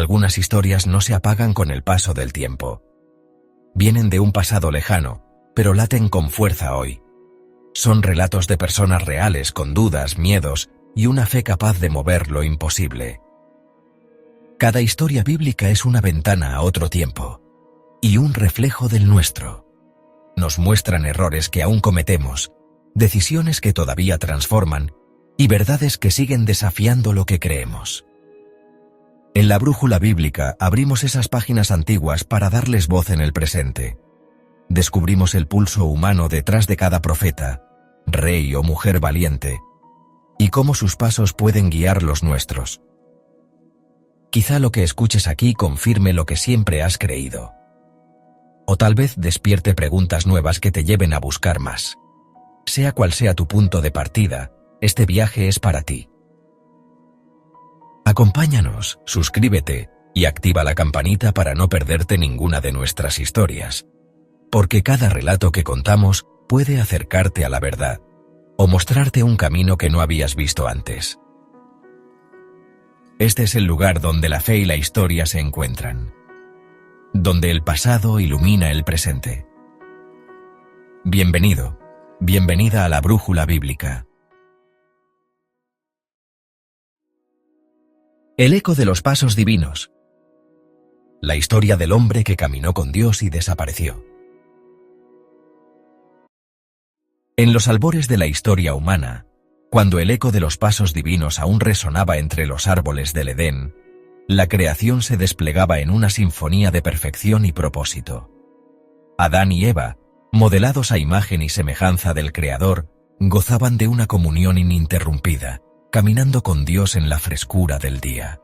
Algunas historias no se apagan con el paso del tiempo. Vienen de un pasado lejano, pero laten con fuerza hoy. Son relatos de personas reales con dudas, miedos y una fe capaz de mover lo imposible. Cada historia bíblica es una ventana a otro tiempo y un reflejo del nuestro. Nos muestran errores que aún cometemos, decisiones que todavía transforman y verdades que siguen desafiando lo que creemos. En la brújula bíblica abrimos esas páginas antiguas para darles voz en el presente. Descubrimos el pulso humano detrás de cada profeta, rey o mujer valiente, y cómo sus pasos pueden guiar los nuestros. Quizá lo que escuches aquí confirme lo que siempre has creído. O tal vez despierte preguntas nuevas que te lleven a buscar más. Sea cual sea tu punto de partida, este viaje es para ti. Acompáñanos, suscríbete y activa la campanita para no perderte ninguna de nuestras historias, porque cada relato que contamos puede acercarte a la verdad o mostrarte un camino que no habías visto antes. Este es el lugar donde la fe y la historia se encuentran, donde el pasado ilumina el presente. Bienvenido, bienvenida a la brújula bíblica. El eco de los pasos divinos. La historia del hombre que caminó con Dios y desapareció. En los albores de la historia humana, cuando el eco de los pasos divinos aún resonaba entre los árboles del Edén, la creación se desplegaba en una sinfonía de perfección y propósito. Adán y Eva, modelados a imagen y semejanza del Creador, gozaban de una comunión ininterrumpida, caminando con Dios en la frescura del día.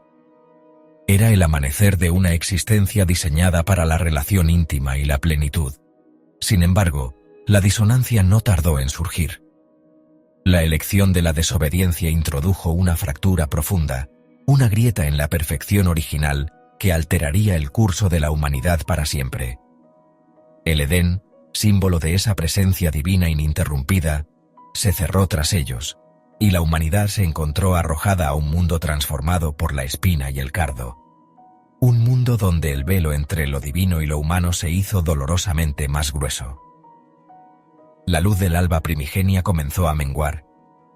Era el amanecer de una existencia diseñada para la relación íntima y la plenitud. Sin embargo, la disonancia no tardó en surgir. La elección de la desobediencia introdujo una fractura profunda, una grieta en la perfección original que alteraría el curso de la humanidad para siempre. El Edén, símbolo de esa presencia divina ininterrumpida, se cerró tras ellos, y la humanidad se encontró arrojada a un mundo transformado por la espina y el cardo. Un mundo donde el velo entre lo divino y lo humano se hizo dolorosamente más grueso. La luz del alba primigenia comenzó a menguar,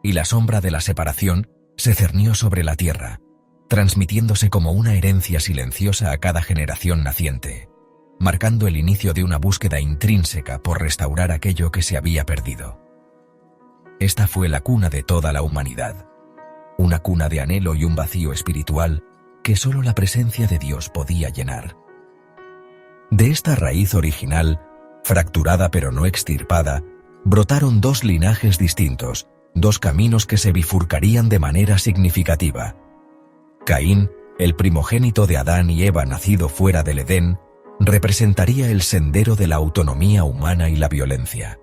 y la sombra de la separación se cernió sobre la tierra, transmitiéndose como una herencia silenciosa a cada generación naciente, marcando el inicio de una búsqueda intrínseca por restaurar aquello que se había perdido. Esta fue la cuna de toda la humanidad, una cuna de anhelo y un vacío espiritual que solo la presencia de Dios podía llenar. De esta raíz original, fracturada pero no extirpada, brotaron dos linajes distintos, dos caminos que se bifurcarían de manera significativa. Caín, el primogénito de Adán y Eva nacido fuera del Edén, representaría el sendero de la autonomía humana y la violencia.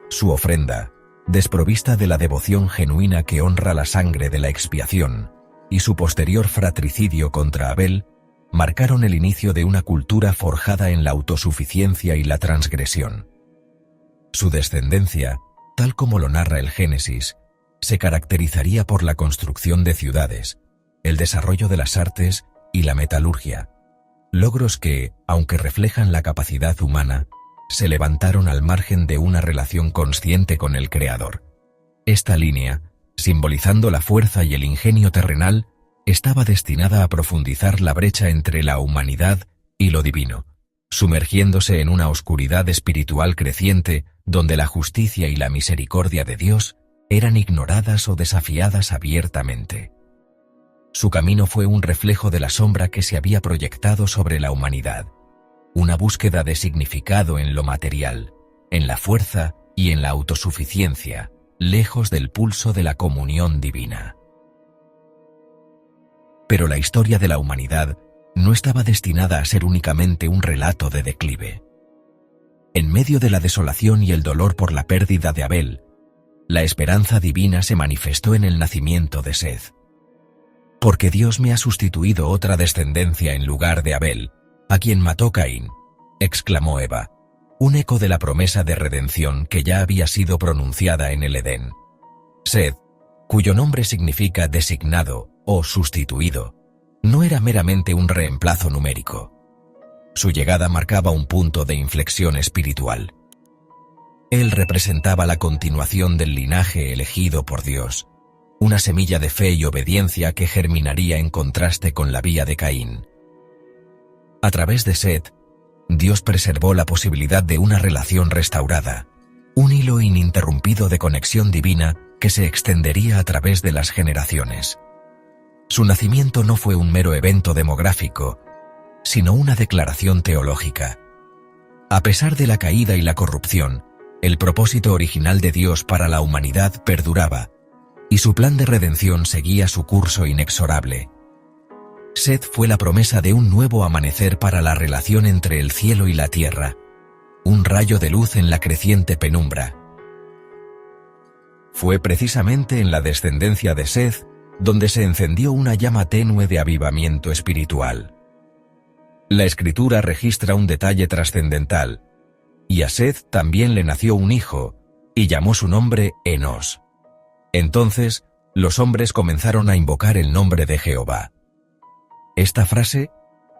Su ofrenda, desprovista de la devoción genuina que honra la sangre de la expiación, y su posterior fratricidio contra Abel, marcaron el inicio de una cultura forjada en la autosuficiencia y la transgresión. Su descendencia, tal como lo narra el Génesis, se caracterizaría por la construcción de ciudades, el desarrollo de las artes y la metalurgia, logros que, aunque reflejan la capacidad humana, se levantaron al margen de una relación consciente con el Creador. Esta línea, simbolizando la fuerza y el ingenio terrenal, estaba destinada a profundizar la brecha entre la humanidad y lo divino, sumergiéndose en una oscuridad espiritual creciente donde la justicia y la misericordia de Dios eran ignoradas o desafiadas abiertamente. Su camino fue un reflejo de la sombra que se había proyectado sobre la humanidad, una búsqueda de significado en lo material, en la fuerza y en la autosuficiencia, lejos del pulso de la comunión divina. Pero la historia de la humanidad no estaba destinada a ser únicamente un relato de declive. En medio de la desolación y el dolor por la pérdida de Abel, la esperanza divina se manifestó en el nacimiento de Seth. Porque Dios me ha sustituido otra descendencia en lugar de Abel, a quien mató Caín, exclamó Eva, un eco de la promesa de redención que ya había sido pronunciada en el Edén. Seth, cuyo nombre significa designado o sustituido, no era meramente un reemplazo numérico. Su llegada marcaba un punto de inflexión espiritual. Él representaba la continuación del linaje elegido por Dios, una semilla de fe y obediencia que germinaría en contraste con la vía de Caín. A través de Set, Dios preservó la posibilidad de una relación restaurada, un hilo ininterrumpido de conexión divina que se extendería a través de las generaciones. Su nacimiento no fue un mero evento demográfico, sino una declaración teológica. A pesar de la caída y la corrupción, el propósito original de Dios para la humanidad perduraba, y su plan de redención seguía su curso inexorable. Set fue la promesa de un nuevo amanecer para la relación entre el cielo y la tierra, un rayo de luz en la creciente penumbra. Fue precisamente en la descendencia de Set donde se encendió una llama tenue de avivamiento espiritual. La Escritura registra un detalle trascendental, y a Set también le nació un hijo, y llamó su nombre Enos. Entonces, los hombres comenzaron a invocar el nombre de Jehová. Esta frase,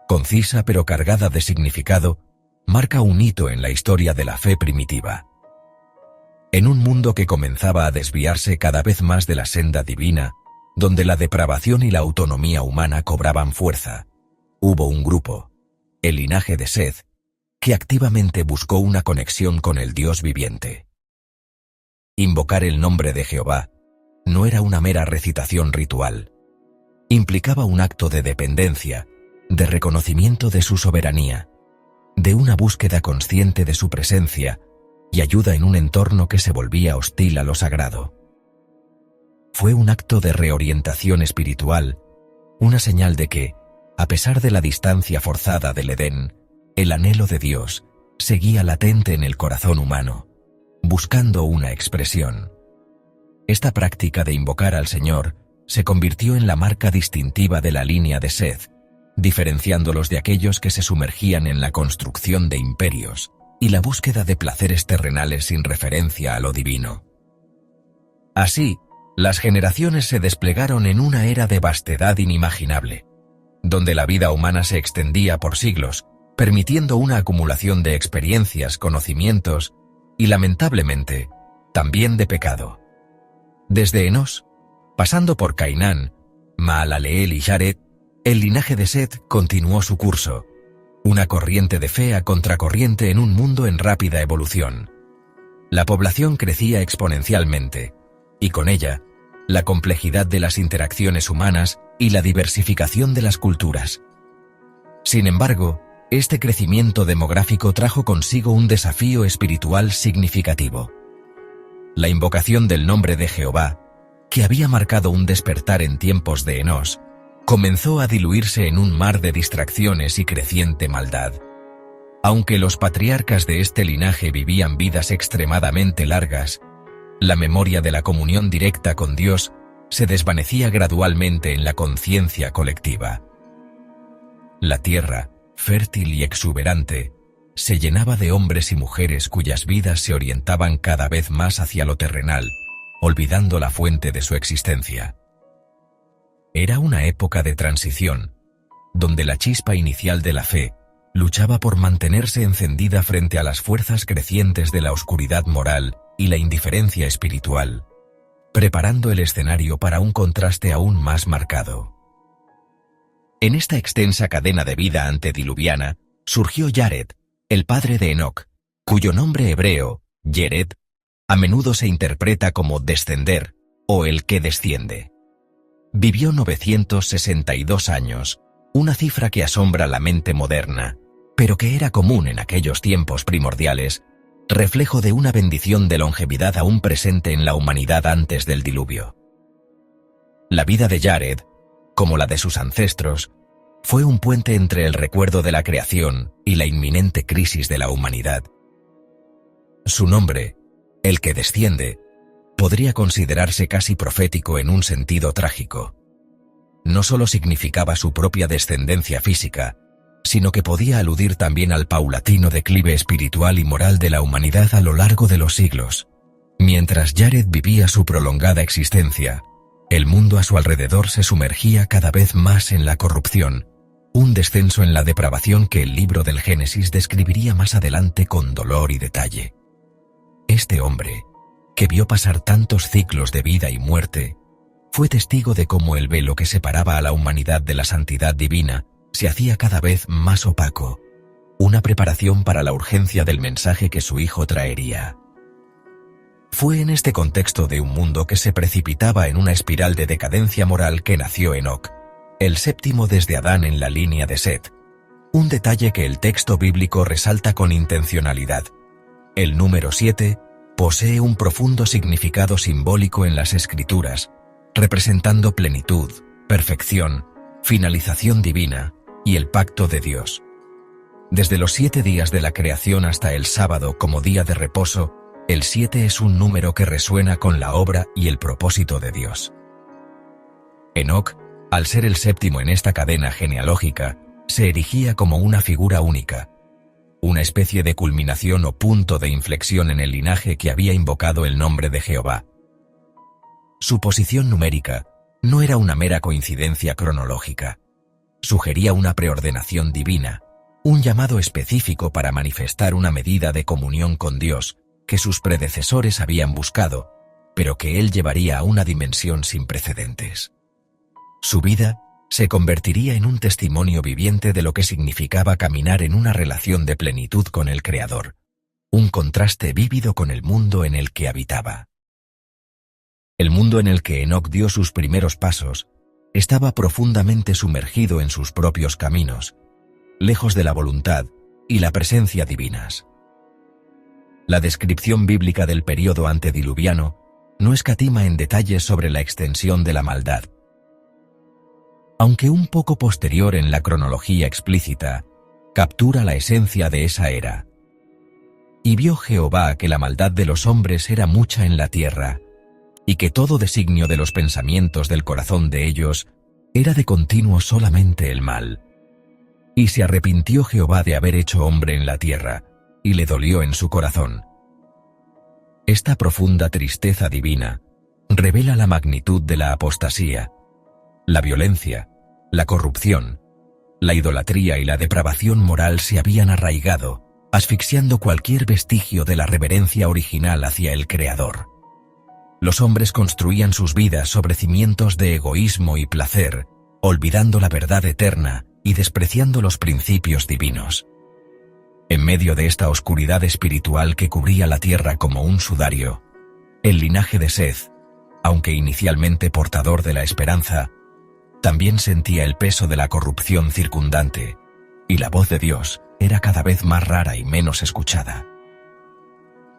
concisa pero cargada de significado, marca un hito en la historia de la fe primitiva. En un mundo que comenzaba a desviarse cada vez más de la senda divina, donde la depravación y la autonomía humana cobraban fuerza, hubo un grupo, el linaje de Set, que activamente buscó una conexión con el Dios viviente. Invocar el nombre de Jehová no era una mera recitación ritual. Implicaba un acto de dependencia, de reconocimiento de su soberanía, de una búsqueda consciente de su presencia y ayuda en un entorno que se volvía hostil a lo sagrado. Fue un acto de reorientación espiritual, una señal de que, a pesar de la distancia forzada del Edén, el anhelo de Dios seguía latente en el corazón humano, buscando una expresión. Esta práctica de invocar al Señor se convirtió en la marca distintiva de la línea de Set, diferenciándolos de aquellos que se sumergían en la construcción de imperios y la búsqueda de placeres terrenales sin referencia a lo divino. Así, las generaciones se desplegaron en una era de vastedad inimaginable, donde la vida humana se extendía por siglos, permitiendo una acumulación de experiencias, conocimientos y, lamentablemente, también de pecado. Desde Enos, pasando por Cainán, Maalaleel y Jared, el linaje de Set continuó su curso, una corriente de fe a contracorriente en un mundo en rápida evolución. La población crecía exponencialmente, y con ella, la complejidad de las interacciones humanas y la diversificación de las culturas. Sin embargo, este crecimiento demográfico trajo consigo un desafío espiritual significativo. La invocación del nombre de Jehová, que había marcado un despertar en tiempos de Enos, comenzó a diluirse en un mar de distracciones y creciente maldad. Aunque los patriarcas de este linaje vivían vidas extremadamente largas, la memoria de la comunión directa con Dios se desvanecía gradualmente en la conciencia colectiva. La tierra, fértil y exuberante, se llenaba de hombres y mujeres cuyas vidas se orientaban cada vez más hacia lo terrenal, olvidando la fuente de su existencia. Era una época de transición, donde la chispa inicial de la fe luchaba por mantenerse encendida frente a las fuerzas crecientes de la oscuridad moral y la indiferencia espiritual, preparando el escenario para un contraste aún más marcado. En esta extensa cadena de vida antediluviana surgió Jared, el padre de Enoc, cuyo nombre hebreo, Yered, a menudo se interpreta como descender o el que desciende. Vivió 962 años, una cifra que asombra la mente moderna, pero que era común en aquellos tiempos primordiales, reflejo de una bendición de longevidad aún presente en la humanidad antes del diluvio. La vida de Jared, como la de sus ancestros, fue un puente entre el recuerdo de la creación y la inminente crisis de la humanidad. Su nombre, el que desciende, podría considerarse casi profético en un sentido trágico. No solo significaba su propia descendencia física, sino que podía aludir también al paulatino declive espiritual y moral de la humanidad a lo largo de los siglos. Mientras Jared vivía su prolongada existencia, El mundo a su alrededor se sumergía cada vez más en la corrupción, un descenso en la depravación que el libro del Génesis describiría más adelante con dolor y detalle. Este hombre, que vio pasar tantos ciclos de vida y muerte, fue testigo de cómo el velo que separaba a la humanidad de la santidad divina se hacía cada vez más opaco, una preparación para la urgencia del mensaje que su hijo traería. Fue en este contexto de un mundo que se precipitaba en una espiral de decadencia moral que nació Enoc, el séptimo desde Adán en la línea de Set. Un detalle que el texto bíblico resalta con intencionalidad. El número 7 posee un profundo significado simbólico en las Escrituras, representando plenitud, perfección, finalización divina y el pacto de Dios. Desde los 7 días de la creación hasta el sábado como día de reposo, el 7 es un número que resuena con la obra y el propósito de Dios. Enoc, al ser el séptimo en esta cadena genealógica, se erigía como una figura única, una especie de culminación o punto de inflexión en el linaje que había invocado el nombre de Jehová. Su posición numérica no era una mera coincidencia cronológica. Sugería una preordenación divina, un llamado específico para manifestar una medida de comunión con Dios que sus predecesores habían buscado, pero que él llevaría a una dimensión sin precedentes. Su vida se convertiría en un testimonio viviente de lo que significaba caminar en una relación de plenitud con el Creador, un contraste vívido con el mundo en el que habitaba. El mundo en el que Enoc dio sus primeros pasos estaba profundamente sumergido en sus propios caminos, lejos de la voluntad y la presencia divinas. La descripción bíblica del período antediluviano no escatima en detalles sobre la extensión de la maldad. Aunque un poco posterior en la cronología explícita, captura la esencia de esa era. Y vio Jehová que la maldad de los hombres era mucha en la tierra, y que todo designio de los pensamientos del corazón de ellos era de continuo solamente el mal. Y se arrepintió Jehová de haber hecho hombre en la tierra, y le dolió en su corazón. Esta profunda tristeza divina revela la magnitud de la apostasía, la violencia, la corrupción, la idolatría y la depravación moral se habían arraigado, asfixiando cualquier vestigio de la reverencia original hacia el Creador. Los hombres construían sus vidas sobre cimientos de egoísmo y placer, olvidando la verdad eterna y despreciando los principios divinos. En medio de esta oscuridad espiritual que cubría la tierra como un sudario, el linaje de Seth, aunque inicialmente portador de la esperanza, también sentía el peso de la corrupción circundante, y la voz de Dios era cada vez más rara y menos escuchada.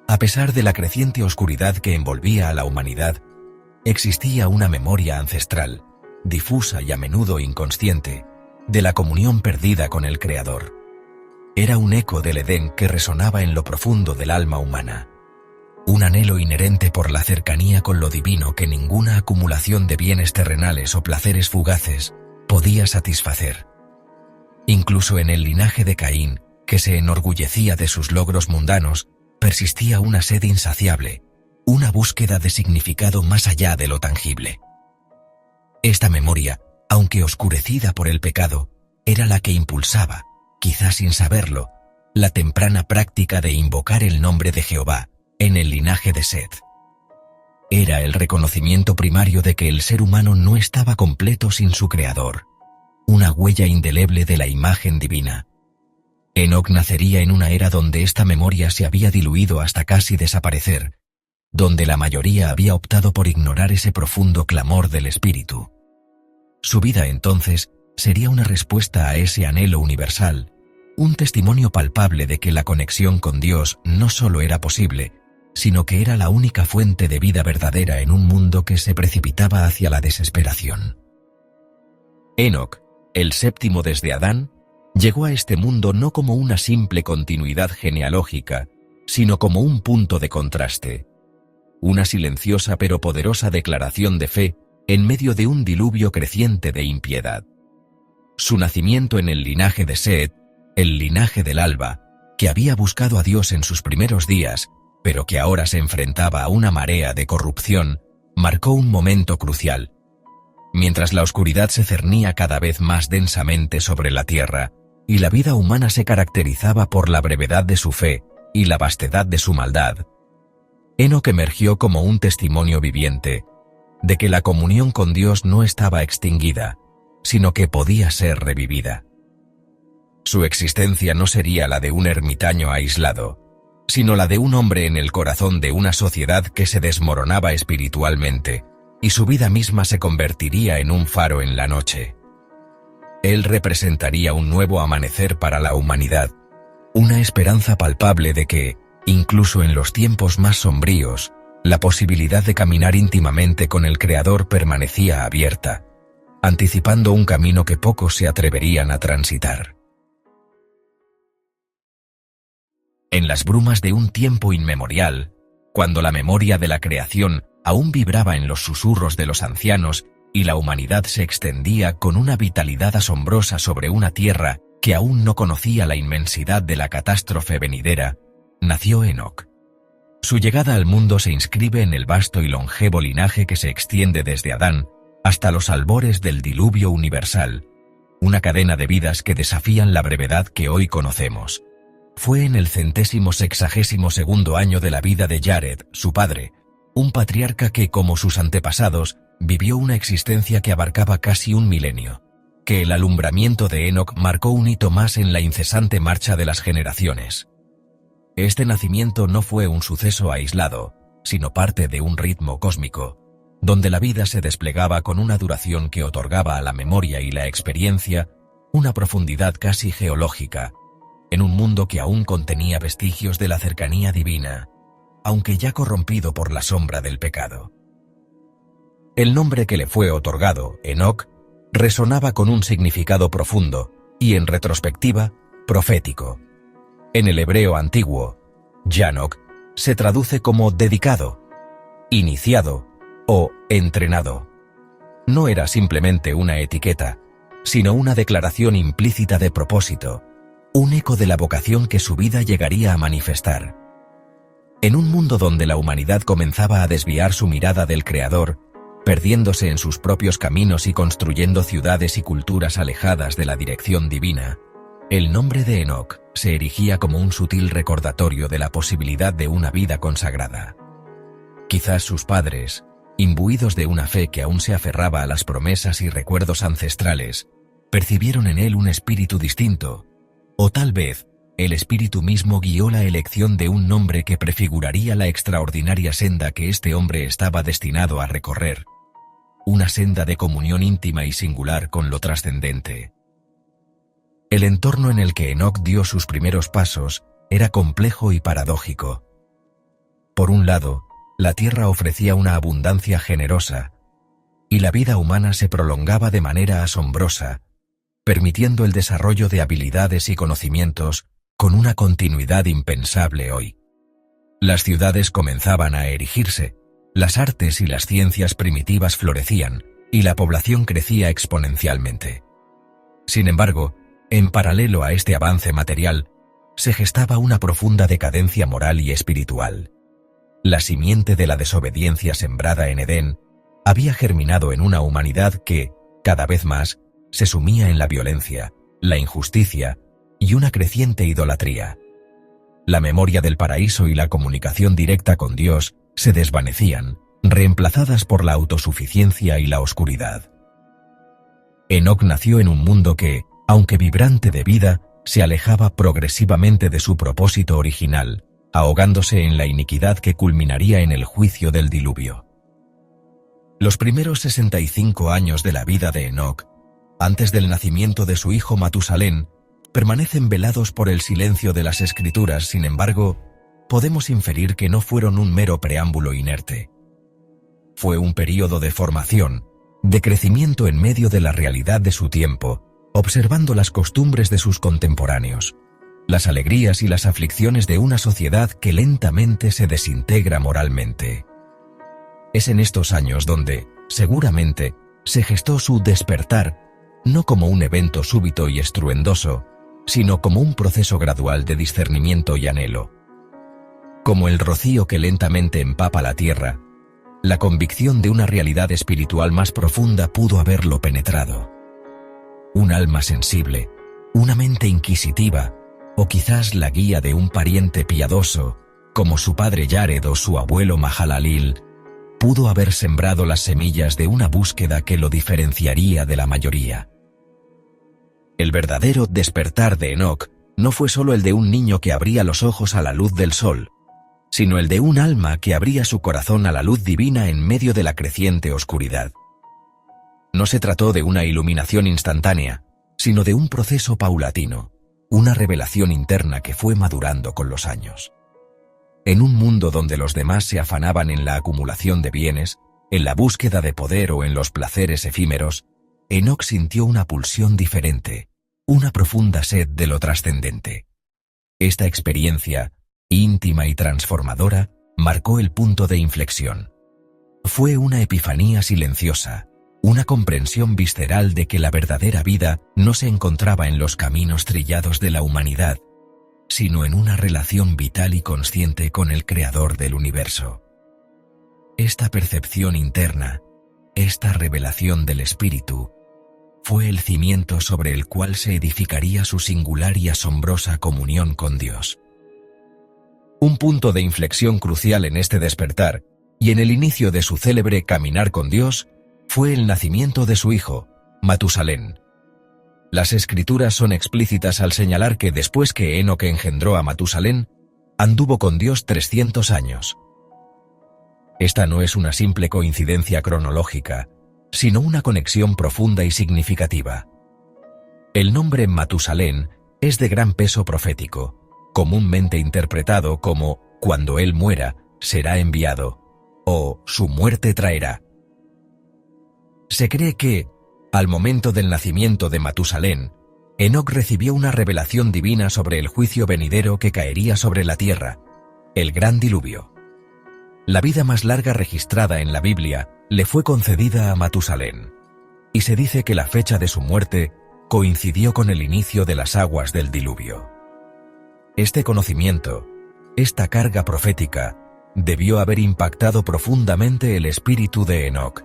A pesar de la creciente oscuridad que envolvía a la humanidad, existía una memoria ancestral, difusa y a menudo inconsciente, de la comunión perdida con el Creador. Era un eco del Edén que resonaba en lo profundo del alma humana, un anhelo inherente por la cercanía con lo divino que ninguna acumulación de bienes terrenales o placeres fugaces podía satisfacer. Incluso en el linaje de Caín, que se enorgullecía de sus logros mundanos, persistía una sed insaciable, una búsqueda de significado más allá de lo tangible. Esta memoria, aunque oscurecida por el pecado, era la que impulsaba, quizás sin saberlo, la temprana práctica de invocar el nombre de Jehová en el linaje de Seth. Era el reconocimiento primario de que el ser humano no estaba completo sin su Creador, una huella indeleble de la imagen divina. Enoc nacería en una era donde esta memoria se había diluido hasta casi desaparecer, donde la mayoría había optado por ignorar ese profundo clamor del espíritu. Su vida entonces sería una respuesta a ese anhelo universal, un testimonio palpable de que la conexión con Dios no solo era posible, sino que era la única fuente de vida verdadera en un mundo que se precipitaba hacia la desesperación. Enoc, el séptimo desde Adán, llegó a este mundo no como una simple continuidad genealógica, sino como un punto de contraste, una silenciosa pero poderosa declaración de fe en medio de un diluvio creciente de impiedad. Su nacimiento en el linaje de Set, el linaje del alba, que había buscado a Dios en sus primeros días, pero que ahora se enfrentaba a una marea de corrupción, marcó un momento crucial, mientras la oscuridad se cernía cada vez más densamente sobre la tierra, y la vida humana se caracterizaba por la brevedad de su fe y la vastedad de su maldad, Enoc emergió como un testimonio viviente de que la comunión con Dios no estaba extinguida, sino que podía ser revivida. Su existencia no sería la de un ermitaño aislado, sino la de un hombre en el corazón de una sociedad que se desmoronaba espiritualmente, y su vida misma se convertiría en un faro en la noche. Él representaría un nuevo amanecer para la humanidad, una esperanza palpable de que, incluso en los tiempos más sombríos, la posibilidad de caminar íntimamente con el Creador permanecía abierta, anticipando un camino que pocos se atreverían a transitar. En las brumas de un tiempo inmemorial, cuando la memoria de la creación aún vibraba en los susurros de los ancianos y la humanidad se extendía con una vitalidad asombrosa sobre una tierra que aún no conocía la inmensidad de la catástrofe venidera, nació Enoc. Su llegada al mundo se inscribe en el vasto y longevo linaje que se extiende desde Adán hasta los albores del diluvio universal, una cadena de vidas que desafían la brevedad que hoy conocemos. Fue en el 162º año de la vida de Jared, su padre, un patriarca que, como sus antepasados, vivió una existencia que abarcaba casi un milenio, que el alumbramiento de Enoc marcó un hito más en la incesante marcha de las generaciones. Este nacimiento no fue un suceso aislado, sino parte de un ritmo cósmico, donde la vida se desplegaba con una duración que otorgaba a la memoria y la experiencia una profundidad casi geológica, en un mundo que aún contenía vestigios de la cercanía divina, aunque ya corrompido por la sombra del pecado. El nombre que le fue otorgado, Enoc, resonaba con un significado profundo y, en retrospectiva, profético. En el hebreo antiguo, Yanok se traduce como dedicado, iniciado o entrenado. No era simplemente una etiqueta, sino una declaración implícita de propósito, un eco de la vocación que su vida llegaría a manifestar. En un mundo donde la humanidad comenzaba a desviar su mirada del Creador, perdiéndose en sus propios caminos y construyendo ciudades y culturas alejadas de la dirección divina, el nombre de Enoc se erigía como un sutil recordatorio de la posibilidad de una vida consagrada. Quizás sus padres, imbuidos de una fe que aún se aferraba a las promesas y recuerdos ancestrales, percibieron en él un espíritu distinto, o tal vez el espíritu mismo guió la elección de un nombre que prefiguraría la extraordinaria senda que este hombre estaba destinado a recorrer, una senda de comunión íntima y singular con lo trascendente. El entorno en el que Enoc dio sus primeros pasos era complejo y paradójico. Por un lado, la tierra ofrecía una abundancia generosa, y la vida humana se prolongaba de manera asombrosa, permitiendo el desarrollo de habilidades y conocimientos con una continuidad impensable hoy. Las ciudades comenzaban a erigirse, las artes y las ciencias primitivas florecían, y la población crecía exponencialmente. Sin embargo, en paralelo a este avance material, se gestaba una profunda decadencia moral y espiritual. La simiente de la desobediencia sembrada en Edén había germinado en una humanidad que, cada vez más, se sumía en la violencia, la injusticia y una creciente idolatría. La memoria del paraíso y la comunicación directa con Dios se desvanecían, reemplazadas por la autosuficiencia y la oscuridad. Enoc nació en un mundo que, aunque vibrante de vida, se alejaba progresivamente de su propósito original, ahogándose en la iniquidad que culminaría en el juicio del diluvio. Los primeros 65 años de la vida de Enoc, antes del nacimiento de su hijo Matusalén, permanecen velados por el silencio de las Escrituras. Sin embargo, podemos inferir que no fueron un mero preámbulo inerte. Fue un período de formación, de crecimiento en medio de la realidad de su tiempo, observando las costumbres de sus contemporáneos, las alegrías y las aflicciones de una sociedad que lentamente se desintegra moralmente. Es en estos años donde, seguramente, se gestó su despertar, no como un evento súbito y estruendoso, sino como un proceso gradual de discernimiento y anhelo. Como el rocío que lentamente empapa la tierra, La convicción de una realidad espiritual más profunda pudo haberlo penetrado. Un alma sensible, una mente inquisitiva, o quizás la guía de un pariente piadoso, como su padre Yared o su abuelo Mahalalil, pudo haber sembrado las semillas de una búsqueda que lo diferenciaría de la mayoría. El verdadero despertar de Enoc no fue solo el de un niño que abría los ojos a la luz del sol, sino el de un alma que abría su corazón a la luz divina en medio de la creciente oscuridad. No se trató de una iluminación instantánea, sino de un proceso paulatino, una revelación interna que fue madurando con los años. En un mundo donde los demás se afanaban en la acumulación de bienes, en la búsqueda de poder o en los placeres efímeros, Enoc sintió una pulsión diferente, una profunda sed de lo trascendente. Esta experiencia, íntima y transformadora, marcó el punto de inflexión. Fue una epifanía silenciosa, una comprensión visceral de que la verdadera vida no se encontraba en los caminos trillados de la humanidad, sino en una relación vital y consciente con el Creador del universo. Esta percepción interna, esta revelación del espíritu, fue el cimiento sobre el cual se edificaría su singular y asombrosa comunión con Dios. Un punto de inflexión crucial en este despertar, y en el inicio de su célebre caminar con Dios, fue el nacimiento de su hijo, Matusalén. Las escrituras son explícitas al señalar que después que Enoc engendró a Matusalén, anduvo con Dios 300 años. Esta no es una simple coincidencia cronológica, sino una conexión profunda y significativa. El nombre Matusalén es de gran peso profético, comúnmente interpretado como «cuando él muera, será enviado» o «su muerte traerá». Se cree que, al momento del nacimiento de Matusalén, Enoc recibió una revelación divina sobre el juicio venidero que caería sobre la tierra, el gran diluvio. La vida más larga registrada en la Biblia le fue concedida a Matusalén, y se dice que la fecha de su muerte coincidió con el inicio de las aguas del diluvio. Este conocimiento, esta carga profética, debió haber impactado profundamente el espíritu de Enoc,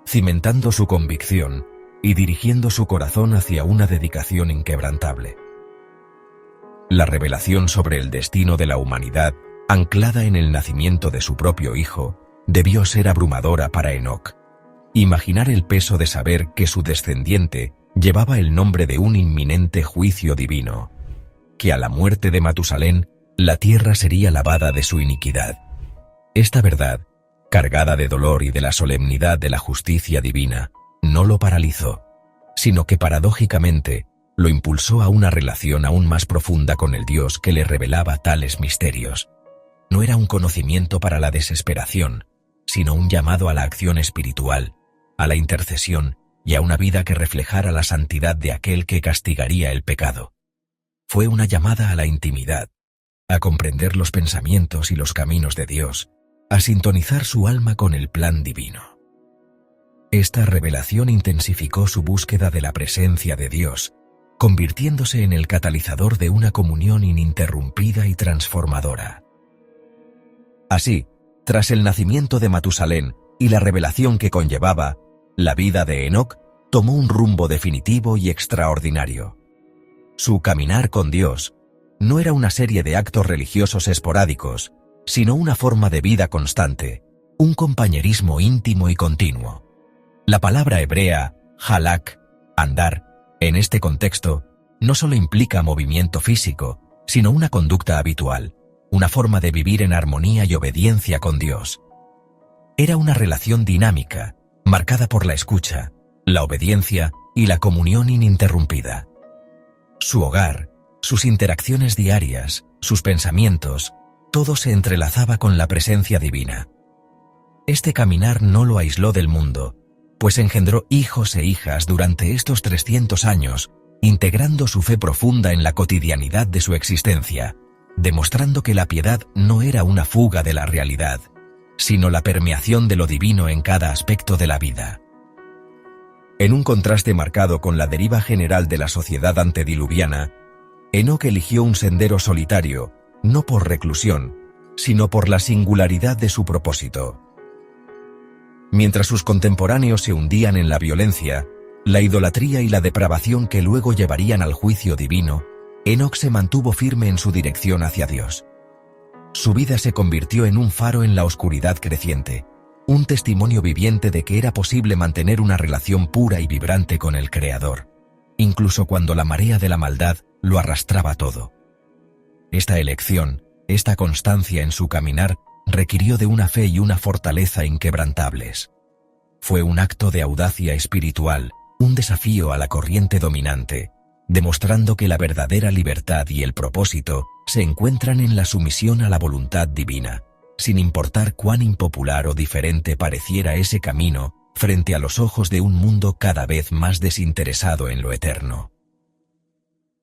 cimentando su convicción y dirigiendo su corazón hacia una dedicación inquebrantable. La revelación sobre el destino de la humanidad, anclada en el nacimiento de su propio hijo, debió ser abrumadora para Enoc. Imaginar el peso de saber que su descendiente llevaba el nombre de un inminente juicio divino, que a la muerte de Matusalén la tierra sería lavada de su iniquidad. Esta verdad, cargada de dolor y de la solemnidad de la justicia divina, no lo paralizó, sino que paradójicamente lo impulsó a una relación aún más profunda con el Dios que le revelaba tales misterios. No era un conocimiento para la desesperación, sino un llamado a la acción espiritual, a la intercesión y a una vida que reflejara la santidad de aquel que castigaría el pecado. Fue una llamada a la intimidad, a comprender los pensamientos y los caminos de Dios, a sintonizar su alma con el plan divino. Esta revelación intensificó su búsqueda de la presencia de Dios, convirtiéndose en el catalizador de una comunión ininterrumpida y transformadora. Así, tras el nacimiento de Matusalén y la revelación que conllevaba, la vida de Enoc tomó un rumbo definitivo y extraordinario. Su caminar con Dios no era una serie de actos religiosos esporádicos, sino una forma de vida constante, un compañerismo íntimo y continuo. La palabra hebrea, halak, andar, en este contexto, no solo implica movimiento físico, sino una conducta habitual, una forma de vivir en armonía y obediencia con Dios. Era una relación dinámica, marcada por la escucha, la obediencia y la comunión ininterrumpida. Su hogar, sus interacciones diarias, sus pensamientos, todo se entrelazaba con la presencia divina. Este caminar no lo aisló del mundo, pues engendró hijos e hijas durante estos 300 años, integrando su fe profunda en la cotidianidad de su existencia, demostrando que la piedad no era una fuga de la realidad, sino la permeación de lo divino en cada aspecto de la vida. En un contraste marcado con la deriva general de la sociedad antediluviana, Enoc eligió un sendero solitario, no por reclusión, sino por la singularidad de su propósito. Mientras sus contemporáneos se hundían en la violencia, la idolatría y la depravación que luego llevarían al juicio divino, Enoc se mantuvo firme en su dirección hacia Dios. Su vida se convirtió en un faro en la oscuridad creciente, un testimonio viviente de que era posible mantener una relación pura y vibrante con el Creador, incluso cuando la marea de la maldad lo arrastraba todo. Esta elección, esta constancia en su caminar, requirió de una fe y una fortaleza inquebrantables. Fue un acto de audacia espiritual, un desafío a la corriente dominante, demostrando que la verdadera libertad y el propósito se encuentran en la sumisión a la voluntad divina, sin importar cuán impopular o diferente pareciera ese camino frente a los ojos de un mundo cada vez más desinteresado en lo eterno.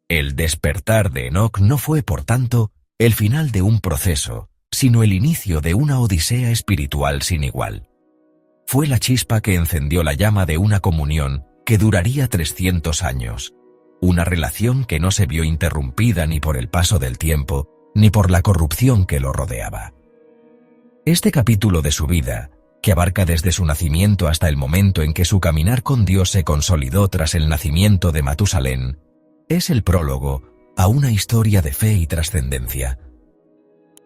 El despertar de Enoc no fue, por tanto, el final de un proceso, sino el inicio de una odisea espiritual sin igual. Fue la chispa que encendió la llama de una comunión que duraría 300 años, una relación que no se vio interrumpida ni por el paso del tiempo, ni por la corrupción que lo rodeaba. Este capítulo de su vida, que abarca desde su nacimiento hasta el momento en que su caminar con Dios se consolidó tras el nacimiento de Matusalén, es el prólogo a una historia de fe y trascendencia.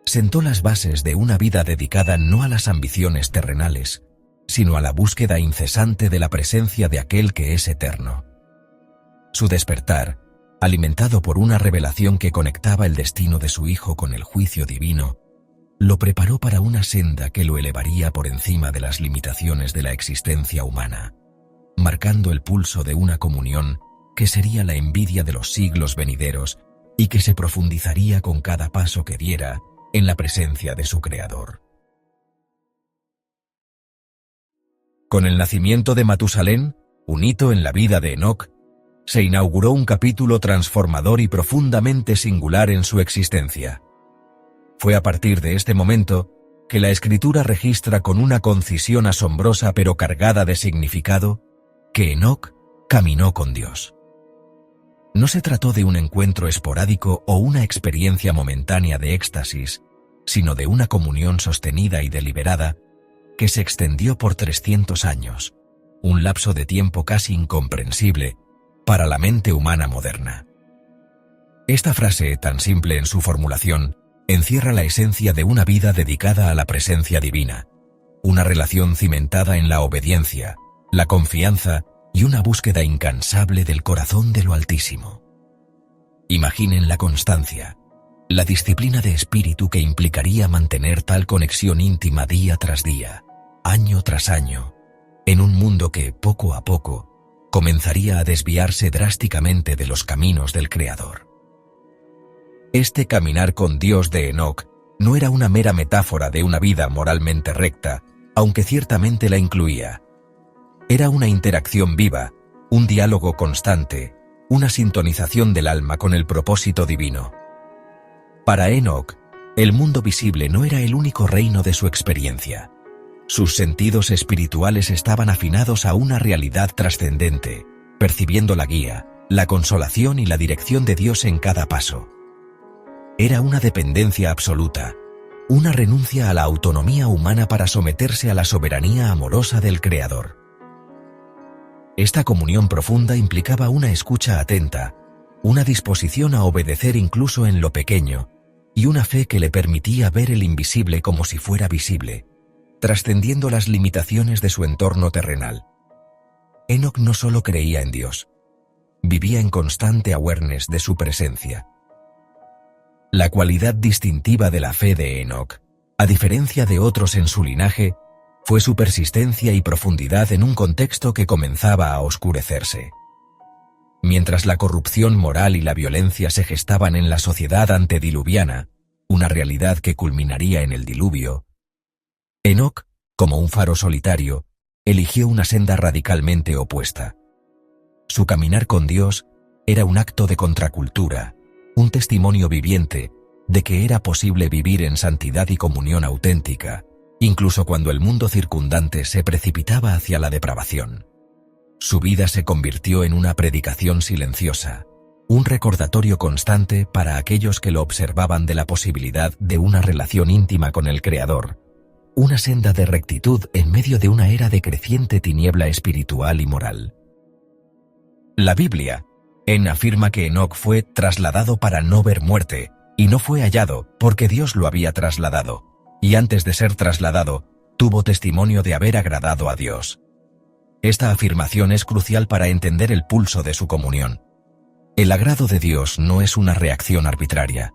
Sentó las bases de una vida dedicada no a las ambiciones terrenales, sino a la búsqueda incesante de la presencia de aquel que es eterno. Su despertar, alimentado por una revelación que conectaba el destino de su hijo con el juicio divino, lo preparó para una senda que lo elevaría por encima de las limitaciones de la existencia humana, marcando el pulso de una comunión que sería la envidia de los siglos venideros y que se profundizaría con cada paso que diera en la presencia de su Creador. Con el nacimiento de Matusalén, un hito en la vida de Enoc, se inauguró un capítulo transformador y profundamente singular en su existencia. Fue a partir de este momento que la Escritura registra con una concisión asombrosa pero cargada de significado que Enoc caminó con Dios. No se trató de un encuentro esporádico o una experiencia momentánea de éxtasis, sino de una comunión sostenida y deliberada que se extendió por 300 años, un lapso de tiempo casi incomprensible para la mente humana moderna. Esta frase, tan simple en su formulación, encierra la esencia de una vida dedicada a la presencia divina, una relación cimentada en la obediencia, la confianza y una búsqueda incansable del corazón de lo Altísimo. Imaginen la constancia, la disciplina de espíritu que implicaría mantener tal conexión íntima día tras día, año tras año, en un mundo que, poco a poco, comenzaría a desviarse drásticamente de los caminos del Creador. Este caminar con Dios de Enoc no era una mera metáfora de una vida moralmente recta, aunque ciertamente la incluía. Era una interacción viva, un diálogo constante, una sintonización del alma con el propósito divino. Para Enoc, el mundo visible no era el único reino de su experiencia. Sus sentidos espirituales estaban afinados a una realidad trascendente, percibiendo la guía, la consolación y la dirección de Dios en cada paso. Era una dependencia absoluta, una renuncia a la autonomía humana para someterse a la soberanía amorosa del Creador. Esta comunión profunda implicaba una escucha atenta, una disposición a obedecer incluso en lo pequeño, y una fe que le permitía ver el invisible como si fuera visible, trascendiendo las limitaciones de su entorno terrenal. Enoc no solo creía en Dios, vivía en constante awareness de su presencia. La cualidad distintiva de la fe de Enoc, a diferencia de otros en su linaje, fue su persistencia y profundidad en un contexto que comenzaba a oscurecerse. Mientras la corrupción moral y la violencia se gestaban en la sociedad antediluviana, una realidad que culminaría en el diluvio, Enoc, como un faro solitario, eligió una senda radicalmente opuesta. Su caminar con Dios era un acto de contracultura, un testimonio viviente de que era posible vivir en santidad y comunión auténtica, incluso cuando el mundo circundante se precipitaba hacia la depravación. Su vida se convirtió en una predicación silenciosa, un recordatorio constante para aquellos que lo observaban de la posibilidad de una relación íntima con el Creador, una senda de rectitud en medio de una era de creciente tiniebla espiritual y moral. La Biblia afirma que Enoc fue trasladado para no ver muerte, y no fue hallado porque Dios lo había trasladado, y antes de ser trasladado, tuvo testimonio de haber agradado a Dios. Esta afirmación es crucial para entender el pulso de su comunión. El agrado de Dios no es una reacción arbitraria.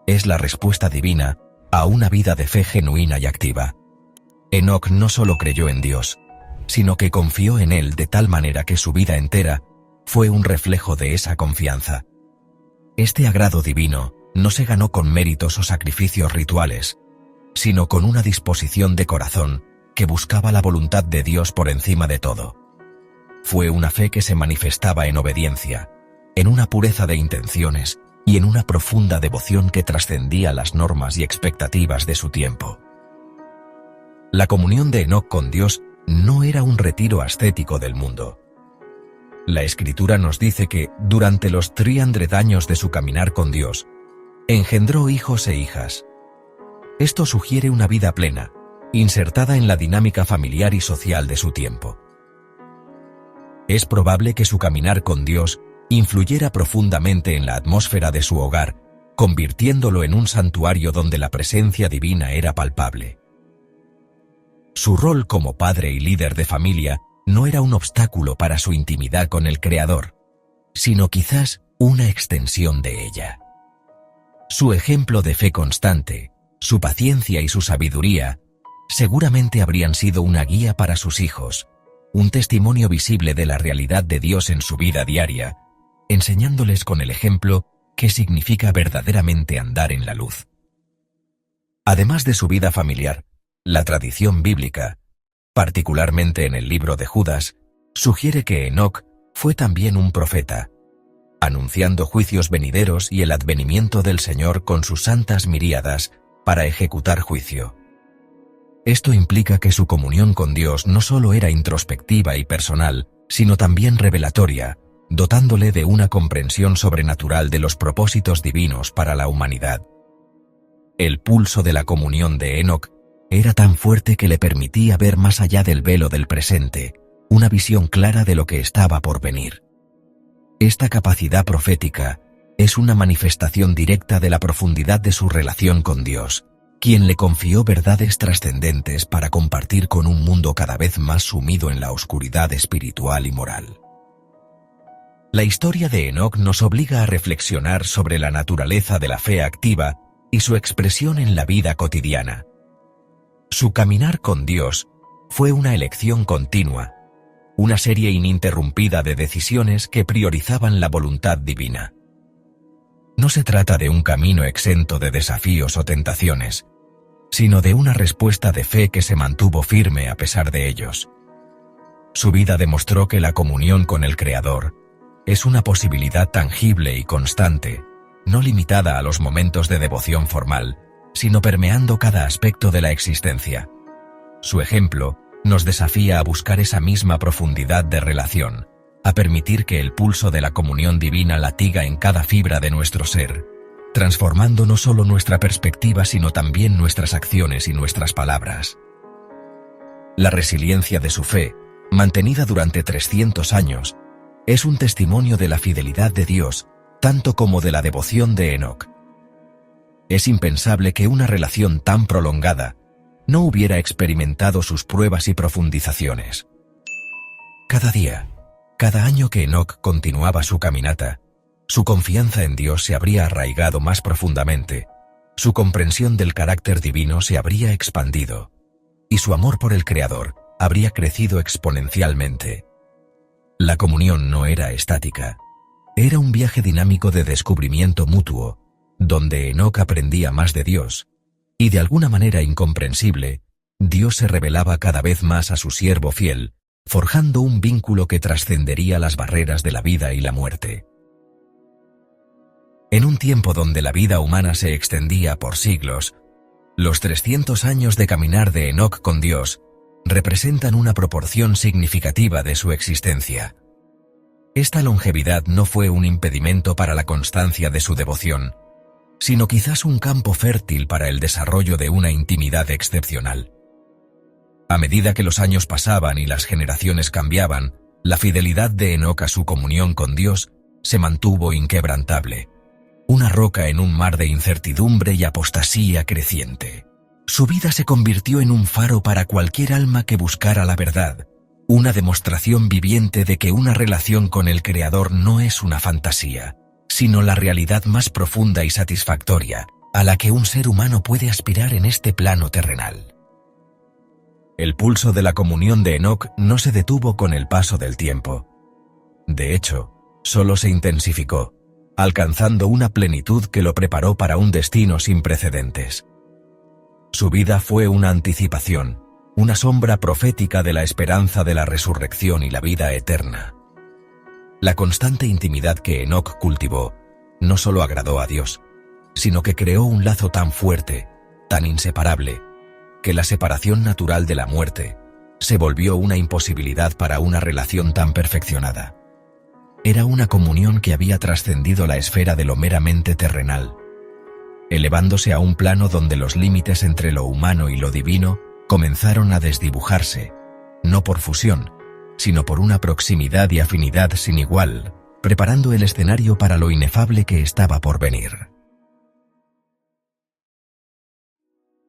Es la respuesta divina a una vida de fe genuina y activa. Enoc no solo creyó en Dios, sino que confió en Él de tal manera que su vida entera fue un reflejo de esa confianza. Este agrado divino no se ganó con méritos o sacrificios rituales, sino con una disposición de corazón que buscaba la voluntad de Dios por encima de todo. Fue una fe que se manifestaba en obediencia, en una pureza de intenciones y en una profunda devoción que trascendía las normas y expectativas de su tiempo. La comunión de Enoc con Dios no era un retiro ascético del mundo. La Escritura nos dice que, durante los 300 años de su caminar con Dios, engendró hijos e hijas. Esto sugiere una vida plena, insertada en la dinámica familiar y social de su tiempo. Es probable que su caminar con Dios influyera profundamente en la atmósfera de su hogar, convirtiéndolo en un santuario donde la presencia divina era palpable. Su rol como padre y líder de familia no era un obstáculo para su intimidad con el Creador, sino quizás una extensión de ella. Su ejemplo de fe constante, su paciencia y su sabiduría seguramente habrían sido una guía para sus hijos, un testimonio visible de la realidad de Dios en su vida diaria, enseñándoles con el ejemplo qué significa verdaderamente andar en la luz. Además de su vida familiar, la tradición bíblica, particularmente en el libro de Judas, sugiere que Enoc fue también un profeta, anunciando juicios venideros y el advenimiento del Señor con sus santas miríadas para ejecutar juicio. Esto implica que su comunión con Dios no solo era introspectiva y personal, sino también revelatoria, dotándole de una comprensión sobrenatural de los propósitos divinos para la humanidad. El pulso de la comunión de Enoc era tan fuerte que le permitía ver más allá del velo del presente, una visión clara de lo que estaba por venir. Esta capacidad profética es una manifestación directa de la profundidad de su relación con Dios, quien le confió verdades trascendentes para compartir con un mundo cada vez más sumido en la oscuridad espiritual y moral. La historia de Enoc nos obliga a reflexionar sobre la naturaleza de la fe activa y su expresión en la vida cotidiana. Su caminar con Dios fue una elección continua, una serie ininterrumpida de decisiones que priorizaban la voluntad divina. No se trata de un camino exento de desafíos o tentaciones, sino de una respuesta de fe que se mantuvo firme a pesar de ellos. Su vida demostró que la comunión con el Creador es una posibilidad tangible y constante, no limitada a los momentos de devoción formal, sino permeando cada aspecto de la existencia. Su ejemplo nos desafía a buscar esa misma profundidad de relación, a permitir que el pulso de la comunión divina latiga en cada fibra de nuestro ser, transformando no solo nuestra perspectiva sino también nuestras acciones y nuestras palabras. La resiliencia de su fe, mantenida durante 300 años, es un testimonio de la fidelidad de Dios, tanto como de la devoción de Enoc. Es impensable que una relación tan prolongada no hubiera experimentado sus pruebas y profundizaciones. Cada día, cada año que Enoc continuaba su caminata, su confianza en Dios se habría arraigado más profundamente, su comprensión del carácter divino se habría expandido, y su amor por el Creador habría crecido exponencialmente. La comunión no era estática, era un viaje dinámico de descubrimiento mutuo, donde Enoc aprendía más de Dios, y de alguna manera incomprensible, Dios se revelaba cada vez más a su siervo fiel, forjando un vínculo que trascendería las barreras de la vida y la muerte. En un tiempo donde la vida humana se extendía por siglos, los 300 años de caminar de Enoc con Dios representan una proporción significativa de su existencia. Esta longevidad no fue un impedimento para la constancia de su devoción, sino quizás un campo fértil para el desarrollo de una intimidad excepcional. A medida que los años pasaban y las generaciones cambiaban, la fidelidad de Enoc a su comunión con Dios se mantuvo inquebrantable. Una roca en un mar de incertidumbre y apostasía creciente. Su vida se convirtió en un faro para cualquier alma que buscara la verdad, una demostración viviente de que una relación con el Creador no es una fantasía, sino la realidad más profunda y satisfactoria a la que un ser humano puede aspirar en este plano terrenal. El pulso de la comunión de Enoc no se detuvo con el paso del tiempo. De hecho, solo se intensificó, alcanzando una plenitud que lo preparó para un destino sin precedentes. Su vida fue una anticipación, una sombra profética de la esperanza de la resurrección y la vida eterna. La constante intimidad que Enoc cultivó no solo agradó a Dios, sino que creó un lazo tan fuerte, tan inseparable, que la separación natural de la muerte se volvió una imposibilidad para una relación tan perfeccionada. Era una comunión que había trascendido la esfera de lo meramente terrenal, elevándose a un plano donde los límites entre lo humano y lo divino comenzaron a desdibujarse, no por fusión, sino por una proximidad y afinidad sin igual, preparando el escenario para lo inefable que estaba por venir.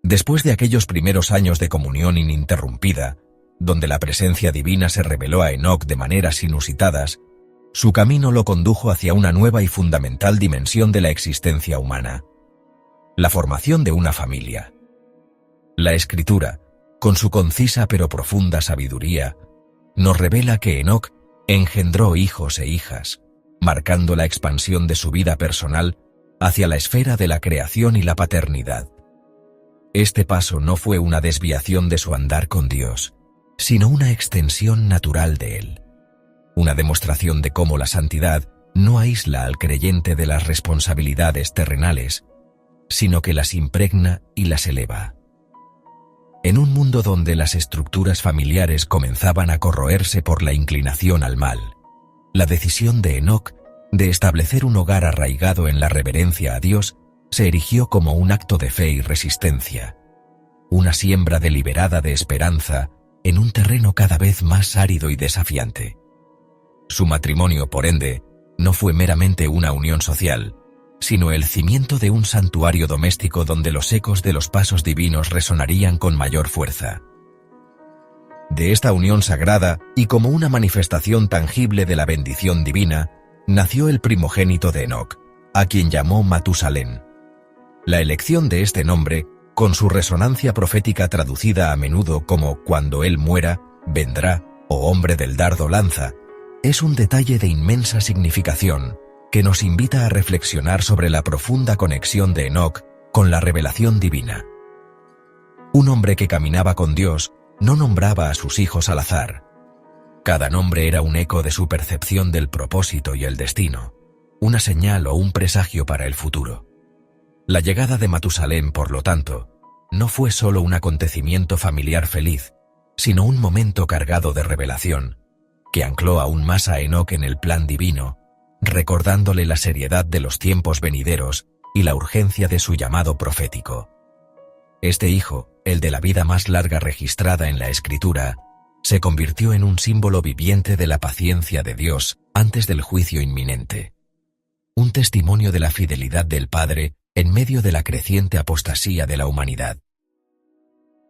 Después de aquellos primeros años de comunión ininterrumpida, donde la presencia divina se reveló a Enoc de maneras inusitadas, su camino lo condujo hacia una nueva y fundamental dimensión de la existencia humana: la formación de una familia. La Escritura, con su concisa pero profunda sabiduría, nos revela que Enoc engendró hijos e hijas, marcando la expansión de su vida personal hacia la esfera de la creación y la paternidad. Este paso no fue una desviación de su andar con Dios, sino una extensión natural de él. Una demostración de cómo la santidad no aísla al creyente de las responsabilidades terrenales, sino que las impregna y las eleva. En un mundo donde las estructuras familiares comenzaban a corroerse por la inclinación al mal, la decisión de Enoc de establecer un hogar arraigado en la reverencia a Dios se erigió como un acto de fe y resistencia, una siembra deliberada de esperanza en un terreno cada vez más árido y desafiante. Su matrimonio, por ende, no fue meramente una unión social, sino el cimiento de un santuario doméstico donde los ecos de los pasos divinos resonarían con mayor fuerza. De esta unión sagrada, y como una manifestación tangible de la bendición divina, nació el primogénito de Enoc, a quien llamó Matusalén. La elección de este nombre, con su resonancia profética traducida a menudo como «cuando él muera, vendrá» o «hombre del dardo lanza», es un detalle de inmensa significación que nos invita a reflexionar sobre la profunda conexión de Enoc con la revelación divina. Un hombre que caminaba con Dios no nombraba a sus hijos al azar. Cada nombre era un eco de su percepción del propósito y el destino, una señal o un presagio para el futuro. La llegada de Matusalén, por lo tanto, no fue solo un acontecimiento familiar feliz, sino un momento cargado de revelación, que ancló aún más a Enoc en el plan divino, recordándole la seriedad de los tiempos venideros y la urgencia de su llamado profético. Este hijo, el de la vida más larga registrada en la Escritura, se convirtió en un símbolo viviente de la paciencia de Dios antes del juicio inminente. Un testimonio de la fidelidad del Padre en medio de la creciente apostasía de la humanidad.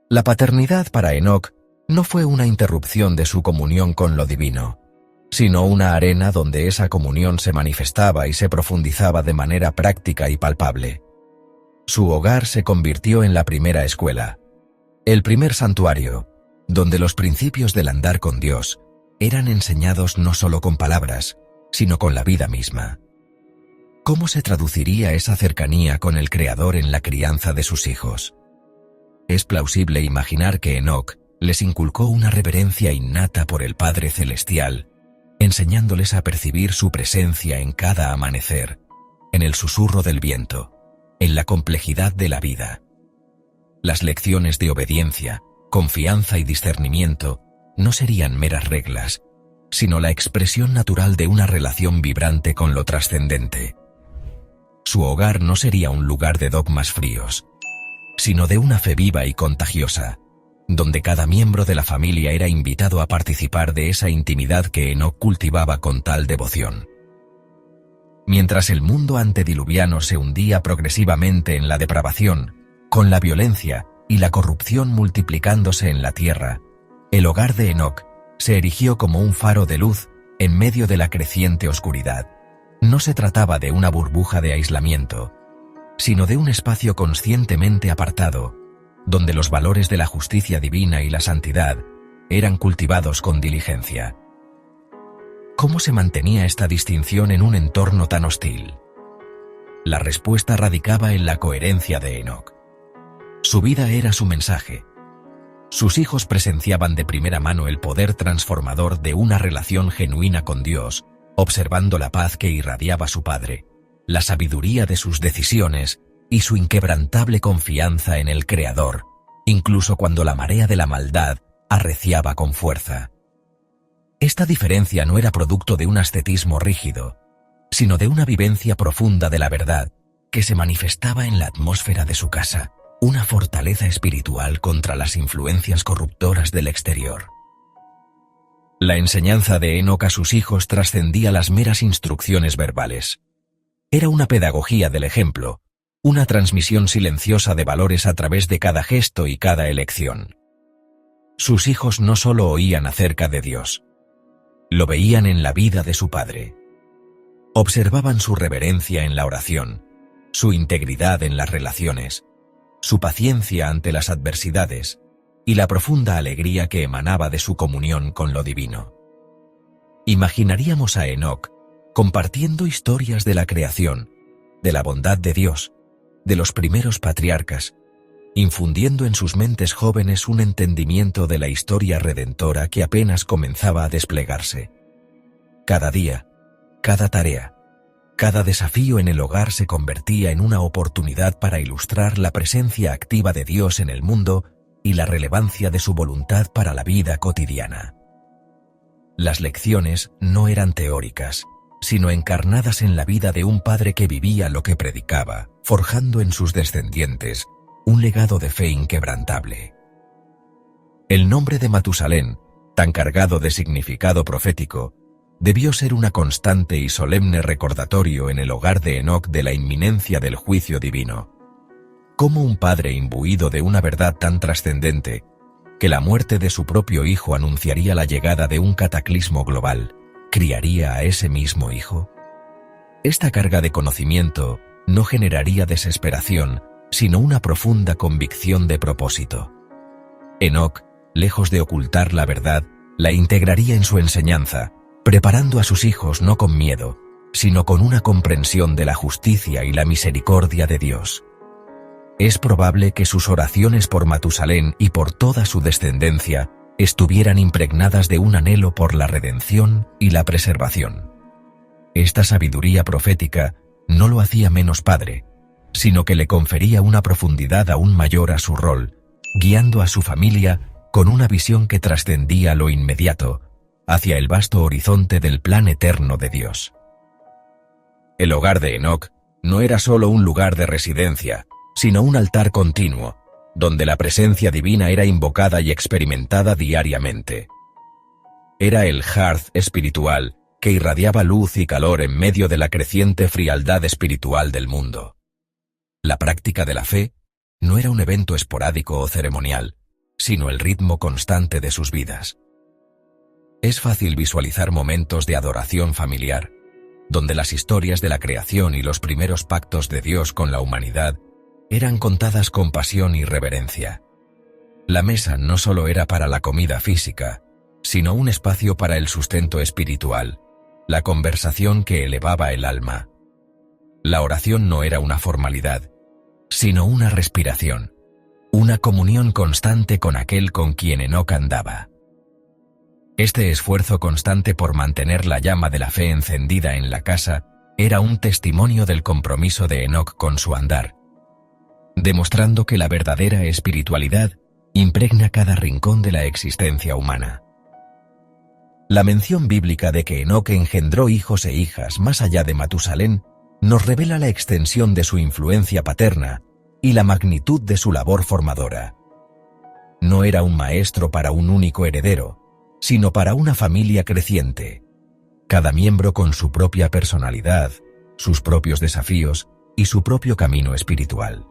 La paternidad para Enoc no fue una interrupción de su comunión con lo divino, sino una arena donde esa comunión se manifestaba y se profundizaba de manera práctica y palpable. Su hogar se convirtió en la primera escuela, el primer santuario, donde los principios del andar con Dios eran enseñados no solo con palabras, sino con la vida misma. ¿Cómo se traduciría esa cercanía con el Creador en la crianza de sus hijos? Es plausible imaginar que Enoc les inculcó una reverencia innata por el Padre Celestial, enseñándoles a percibir su presencia en cada amanecer, en el susurro del viento, en la complejidad de la vida. Las lecciones de obediencia, confianza y discernimiento no serían meras reglas, sino la expresión natural de una relación vibrante con lo trascendente. Su hogar no sería un lugar de dogmas fríos, sino de una fe viva y contagiosa, donde cada miembro de la familia era invitado a participar de esa intimidad que Enoc cultivaba con tal devoción. Mientras el mundo antediluviano se hundía progresivamente en la depravación, con la violencia y la corrupción multiplicándose en la tierra, el hogar de Enoc se erigió como un faro de luz en medio de la creciente oscuridad. No se trataba de una burbuja de aislamiento, sino de un espacio conscientemente apartado, donde los valores de la justicia divina y la santidad eran cultivados con diligencia. ¿Cómo se mantenía esta distinción en un entorno tan hostil? La respuesta radicaba en la coherencia de Enoc. Su vida era su mensaje. Sus hijos presenciaban de primera mano el poder transformador de una relación genuina con Dios, observando la paz que irradiaba su padre, la sabiduría de sus decisiones y su inquebrantable confianza en el Creador, incluso cuando la marea de la maldad arreciaba con fuerza. Esta diferencia no era producto de un ascetismo rígido, sino de una vivencia profunda de la verdad que se manifestaba en la atmósfera de su casa, una fortaleza espiritual contra las influencias corruptoras del exterior. La enseñanza de Enoc a sus hijos trascendía las meras instrucciones verbales. Era una pedagogía del ejemplo, una transmisión silenciosa de valores a través de cada gesto y cada elección. Sus hijos no solo oían acerca de Dios, lo veían en la vida de su padre. Observaban su reverencia en la oración, su integridad en las relaciones, su paciencia ante las adversidades y la profunda alegría que emanaba de su comunión con lo divino. Imaginaríamos a Enoc compartiendo historias de la creación, de la bondad de Dios, de los primeros patriarcas, infundiendo en sus mentes jóvenes un entendimiento de la historia redentora que apenas comenzaba a desplegarse. Cada día, cada tarea, cada desafío en el hogar se convertía en una oportunidad para ilustrar la presencia activa de Dios en el mundo y la relevancia de su voluntad para la vida cotidiana. Las lecciones no eran teóricas, sino encarnadas en la vida de un padre que vivía lo que predicaba, forjando en sus descendientes un legado de fe inquebrantable. El nombre de Matusalén, tan cargado de significado profético, debió ser una constante y solemne recordatorio en el hogar de Enoc de la inminencia del juicio divino. Cómo un padre imbuido de una verdad tan trascendente, que la muerte de su propio hijo anunciaría la llegada de un cataclismo global, criaría a ese mismo hijo? Esta carga de conocimiento no generaría desesperación, sino una profunda convicción de propósito. Enoc, lejos de ocultar la verdad, la integraría en su enseñanza, preparando a sus hijos no con miedo, sino con una comprensión de la justicia y la misericordia de Dios. Es probable que sus oraciones por Matusalén y por toda su descendencia estuvieran impregnadas de un anhelo por la redención y la preservación. Esta sabiduría profética no lo hacía menos padre, sino que le confería una profundidad aún mayor a su rol, guiando a su familia con una visión que trascendía lo inmediato, hacia el vasto horizonte del plan eterno de Dios. El hogar de Enoc no era solo un lugar de residencia, sino un altar continuo, donde la presencia divina era invocada y experimentada diariamente. Era el hearth espiritual que irradiaba luz y calor en medio de la creciente frialdad espiritual del mundo. La práctica de la fe no era un evento esporádico o ceremonial, sino el ritmo constante de sus vidas. Es fácil visualizar momentos de adoración familiar, donde las historias de la creación y los primeros pactos de Dios con la humanidad eran contadas con pasión y reverencia. La mesa no solo era para la comida física, sino un espacio para el sustento espiritual, la conversación que elevaba el alma. La oración no era una formalidad, sino una respiración, una comunión constante con aquel con quien Enoc andaba. Este esfuerzo constante por mantener la llama de la fe encendida en la casa era un testimonio del compromiso de Enoc con su andar, demostrando que la verdadera espiritualidad impregna cada rincón de la existencia humana. La mención bíblica de que Enoc engendró hijos e hijas más allá de Matusalén nos revela la extensión de su influencia paterna y la magnitud de su labor formadora. No era un maestro para un único heredero, sino para una familia creciente, cada miembro con su propia personalidad, sus propios desafíos y su propio camino espiritual.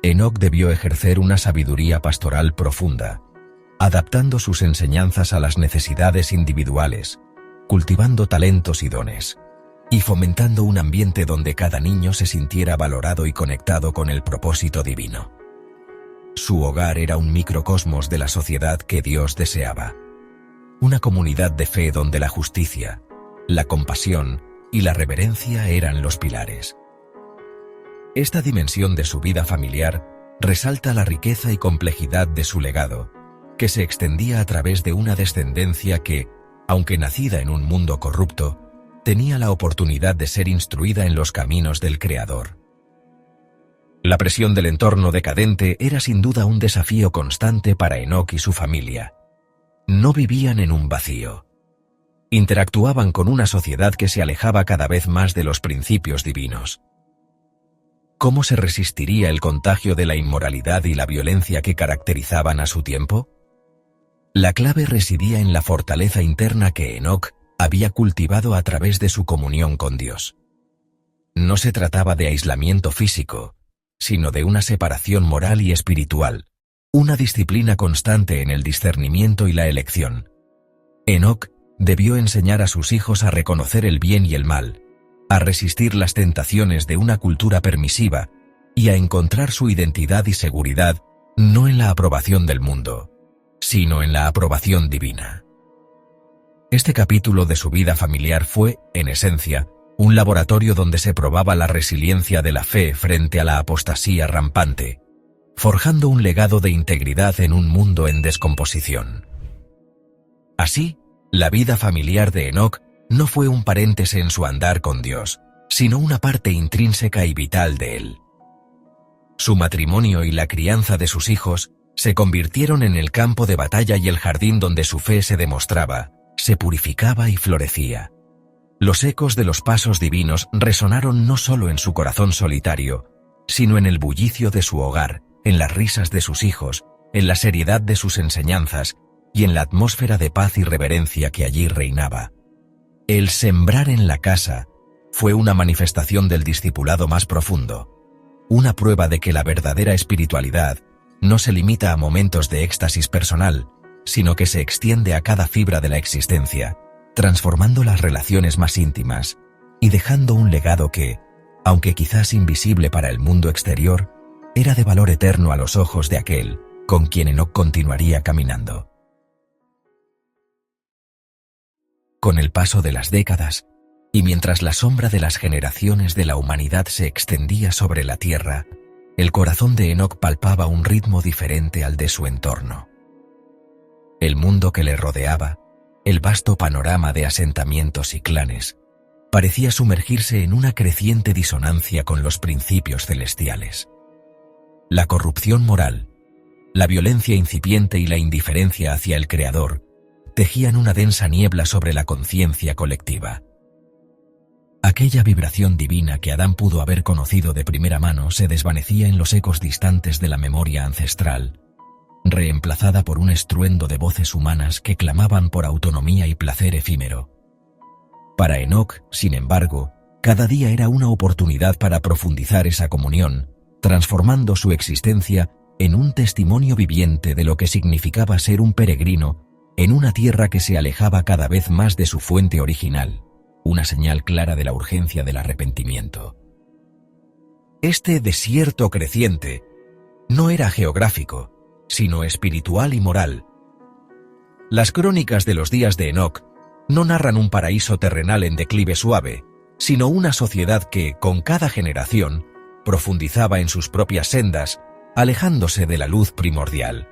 Enoc debió ejercer una sabiduría pastoral profunda, adaptando sus enseñanzas a las necesidades individuales, cultivando talentos y dones, y fomentando un ambiente donde cada niño se sintiera valorado y conectado con el propósito divino. Su hogar era un microcosmos de la sociedad que Dios deseaba. Una comunidad de fe donde la justicia, la compasión y la reverencia eran los pilares. Esta dimensión de su vida familiar resalta la riqueza y complejidad de su legado, que se extendía a través de una descendencia que, aunque nacida en un mundo corrupto, tenía la oportunidad de ser instruida en los caminos del Creador. La presión del entorno decadente era sin duda un desafío constante para Enoc y su familia. No vivían en un vacío. Interactuaban con una sociedad que se alejaba cada vez más de los principios divinos. ¿Cómo se resistiría el contagio de la inmoralidad y la violencia que caracterizaban a su tiempo? La clave residía en la fortaleza interna que Enoc había cultivado a través de su comunión con Dios. No se trataba de aislamiento físico, sino de una separación moral y espiritual, una disciplina constante en el discernimiento y la elección. Enoc debió enseñar a sus hijos a reconocer el bien y el mal, a resistir las tentaciones de una cultura permisiva y a encontrar su identidad y seguridad no en la aprobación del mundo, sino en la aprobación divina. Este capítulo de su vida familiar fue, en esencia, un laboratorio donde se probaba la resiliencia de la fe frente a la apostasía rampante, forjando un legado de integridad en un mundo en descomposición. Así, la vida familiar de Enoc no fue un paréntesis en su andar con Dios, sino una parte intrínseca y vital de él. Su matrimonio y la crianza de sus hijos se convirtieron en el campo de batalla y el jardín donde su fe se demostraba, se purificaba y florecía. Los ecos de los pasos divinos resonaron no solo en su corazón solitario, sino en el bullicio de su hogar, en las risas de sus hijos, en la seriedad de sus enseñanzas y en la atmósfera de paz y reverencia que allí reinaba. El sembrar en la casa fue una manifestación del discipulado más profundo, una prueba de que la verdadera espiritualidad no se limita a momentos de éxtasis personal, sino que se extiende a cada fibra de la existencia, transformando las relaciones más íntimas y dejando un legado que, aunque quizás invisible para el mundo exterior, era de valor eterno a los ojos de aquel con quien Enoc continuaría caminando. Con el paso de las décadas, y mientras la sombra de las generaciones de la humanidad se extendía sobre la tierra, el corazón de Enoc palpaba un ritmo diferente al de su entorno. El mundo que le rodeaba, el vasto panorama de asentamientos y clanes, parecía sumergirse en una creciente disonancia con los principios celestiales. La corrupción moral, la violencia incipiente y la indiferencia hacia el Creador tejían una densa niebla sobre la conciencia colectiva. Aquella vibración divina que Adán pudo haber conocido de primera mano se desvanecía en los ecos distantes de la memoria ancestral, reemplazada por un estruendo de voces humanas que clamaban por autonomía y placer efímero. Para Enoc, sin embargo, cada día era una oportunidad para profundizar esa comunión, transformando su existencia en un testimonio viviente de lo que significaba ser un peregrino en una tierra que se alejaba cada vez más de su fuente original, una señal clara de la urgencia del arrepentimiento. Este desierto creciente no era geográfico, sino espiritual y moral. Las crónicas de los días de Enoc no narran un paraíso terrenal en declive suave, sino una sociedad que, con cada generación, profundizaba en sus propias sendas, alejándose de la luz primordial.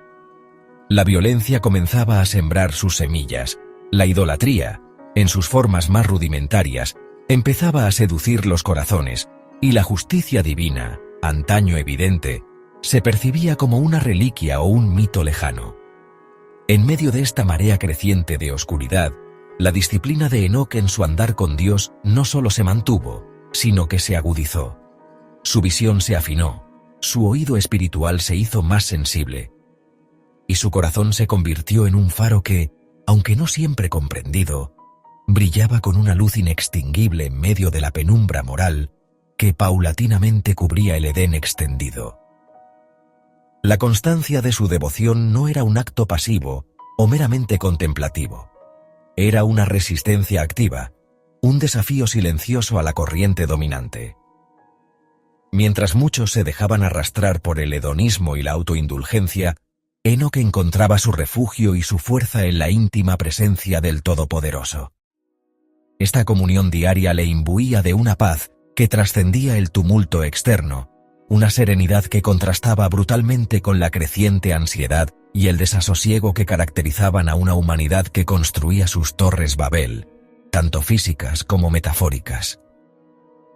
La violencia comenzaba a sembrar sus semillas, la idolatría, en sus formas más rudimentarias, empezaba a seducir los corazones, y la justicia divina, antaño evidente, se percibía como una reliquia o un mito lejano. En medio de esta marea creciente de oscuridad, la disciplina de Enoc en su andar con Dios no solo se mantuvo, sino que se agudizó. Su visión se afinó, su oído espiritual se hizo más sensible, y su corazón se convirtió en un faro que, aunque no siempre comprendido, brillaba con una luz inextinguible en medio de la penumbra moral que paulatinamente cubría el Edén extendido. La constancia de su devoción no era un acto pasivo o meramente contemplativo. Era una resistencia activa, un desafío silencioso a la corriente dominante. Mientras muchos se dejaban arrastrar por el hedonismo y la autoindulgencia, Enoc encontraba su refugio y su fuerza en la íntima presencia del Todopoderoso. Esta comunión diaria le imbuía de una paz que trascendía el tumulto externo, una serenidad que contrastaba brutalmente con la creciente ansiedad y el desasosiego que caracterizaban a una humanidad que construía sus torres Babel, tanto físicas como metafóricas.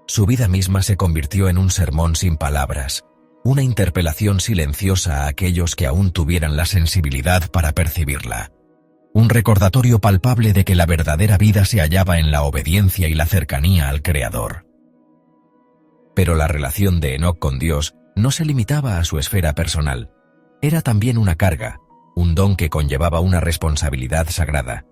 Su vida misma se convirtió en un sermón sin palabras, una interpelación silenciosa a aquellos que aún tuvieran la sensibilidad para percibirla. Un recordatorio palpable de que la verdadera vida se hallaba en la obediencia y la cercanía al Creador. Pero la relación de Enoc con Dios no se limitaba a su esfera personal. Era también una carga, un don que conllevaba una responsabilidad sagrada.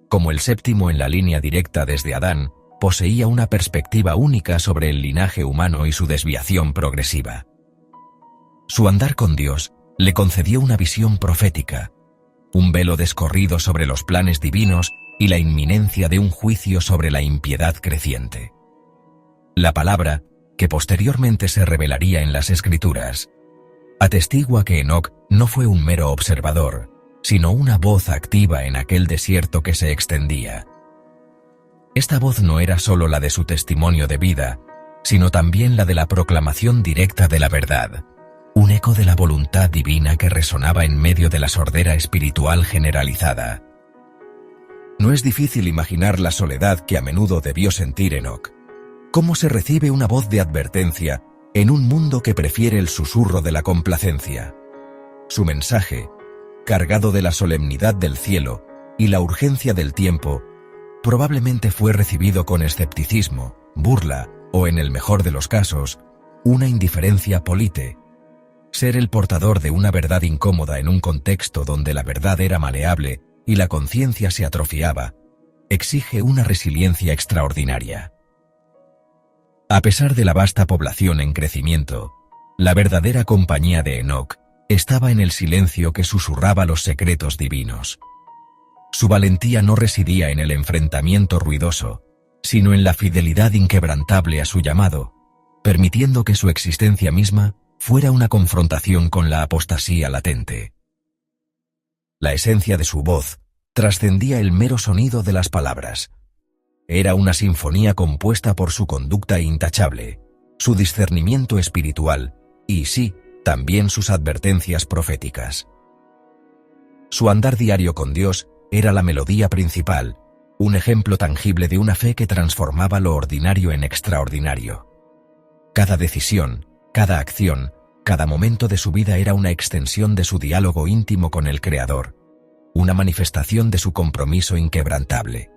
Como el séptimo en la línea directa desde Adán, poseía una perspectiva única sobre el linaje humano y su desviación progresiva. Su andar con Dios le concedió una visión profética, un velo descorrido sobre los planes divinos y la inminencia de un juicio sobre la impiedad creciente. La palabra, que posteriormente se revelaría en las Escrituras, atestigua que Enoc no fue un mero observador, sino una voz activa en aquel desierto que se extendía. Esta voz no era solo la de su testimonio de vida, sino también la de la proclamación directa de la verdad, un eco de la voluntad divina que resonaba en medio de la sordera espiritual generalizada. No es difícil imaginar la soledad que a menudo debió sentir Enoc. ¿Cómo se recibe una voz de advertencia en un mundo que prefiere el susurro de la complacencia? Su mensaje, cargado de la solemnidad del cielo y la urgencia del tiempo, probablemente fue recibido con escepticismo, burla o, en el mejor de los casos, una indiferencia polite. Ser el portador de una verdad incómoda en un contexto donde la verdad era maleable y la conciencia se atrofiaba, exige una resiliencia extraordinaria. A pesar de la vasta población en crecimiento, la verdadera compañía de Enoc estaba en el silencio que susurraba los secretos divinos. Su valentía no residía en el enfrentamiento ruidoso, sino en la fidelidad inquebrantable a su llamado, permitiendo que su existencia misma fuera una confrontación con la apostasía latente. La esencia de su voz trascendía el mero sonido de las palabras. Era una sinfonía compuesta por su conducta intachable, su discernimiento espiritual y, sí, también sus advertencias proféticas. Su andar diario con Dios era la melodía principal, un ejemplo tangible de una fe que transformaba lo ordinario en extraordinario. Cada decisión, cada acción, cada momento de su vida era una extensión de su diálogo íntimo con el Creador, una manifestación de su compromiso inquebrantable.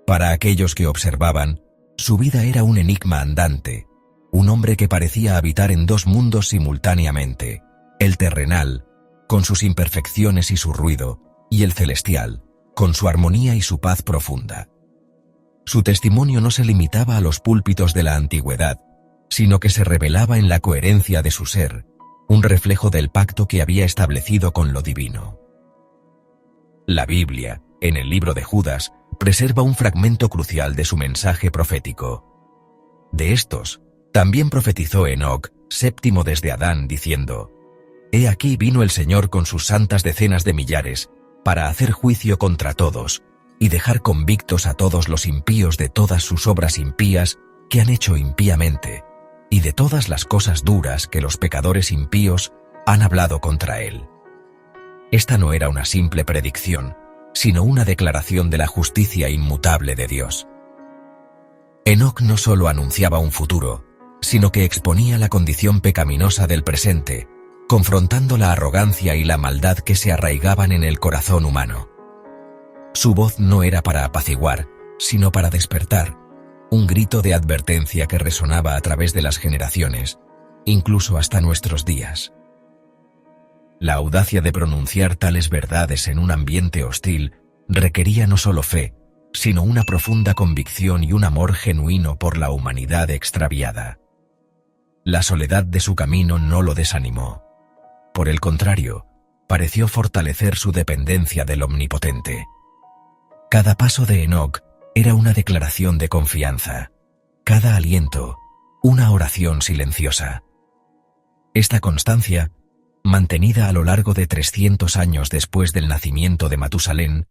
Para aquellos que observaban, su vida era un enigma andante, un hombre que parecía habitar en dos mundos simultáneamente, el terrenal, con sus imperfecciones y su ruido, y el celestial, con su armonía y su paz profunda. Su testimonio no se limitaba a los púlpitos de la antigüedad, sino que se revelaba en la coherencia de su ser, un reflejo del pacto que había establecido con lo divino. La Biblia, en el libro de Judas, preserva un fragmento crucial de su mensaje profético. De estos, también profetizó Enoc, séptimo desde Adán, diciendo: «He aquí vino el Señor con sus santas decenas de millares, para hacer juicio contra todos, y dejar convictos a todos los impíos de todas sus obras impías que han hecho impíamente, y de todas las cosas duras que los pecadores impíos han hablado contra él». Esta no era una simple predicción, sino una declaración de la justicia inmutable de Dios. Enoc no solo anunciaba un futuro, sino que exponía la condición pecaminosa del presente, confrontando la arrogancia y la maldad que se arraigaban en el corazón humano. Su voz no era para apaciguar, sino para despertar, un grito de advertencia que resonaba a través de las generaciones, incluso hasta nuestros días. La audacia de pronunciar tales verdades en un ambiente hostil requería no solo fe, sino una profunda convicción y un amor genuino por la humanidad extraviada. La soledad de su camino no lo desanimó. Por el contrario, pareció fortalecer su dependencia del Omnipotente. Cada paso de Enoc era una declaración de confianza, cada aliento, una oración silenciosa. Esta constancia, mantenida a lo largo de 300 años después del nacimiento de Matusalén,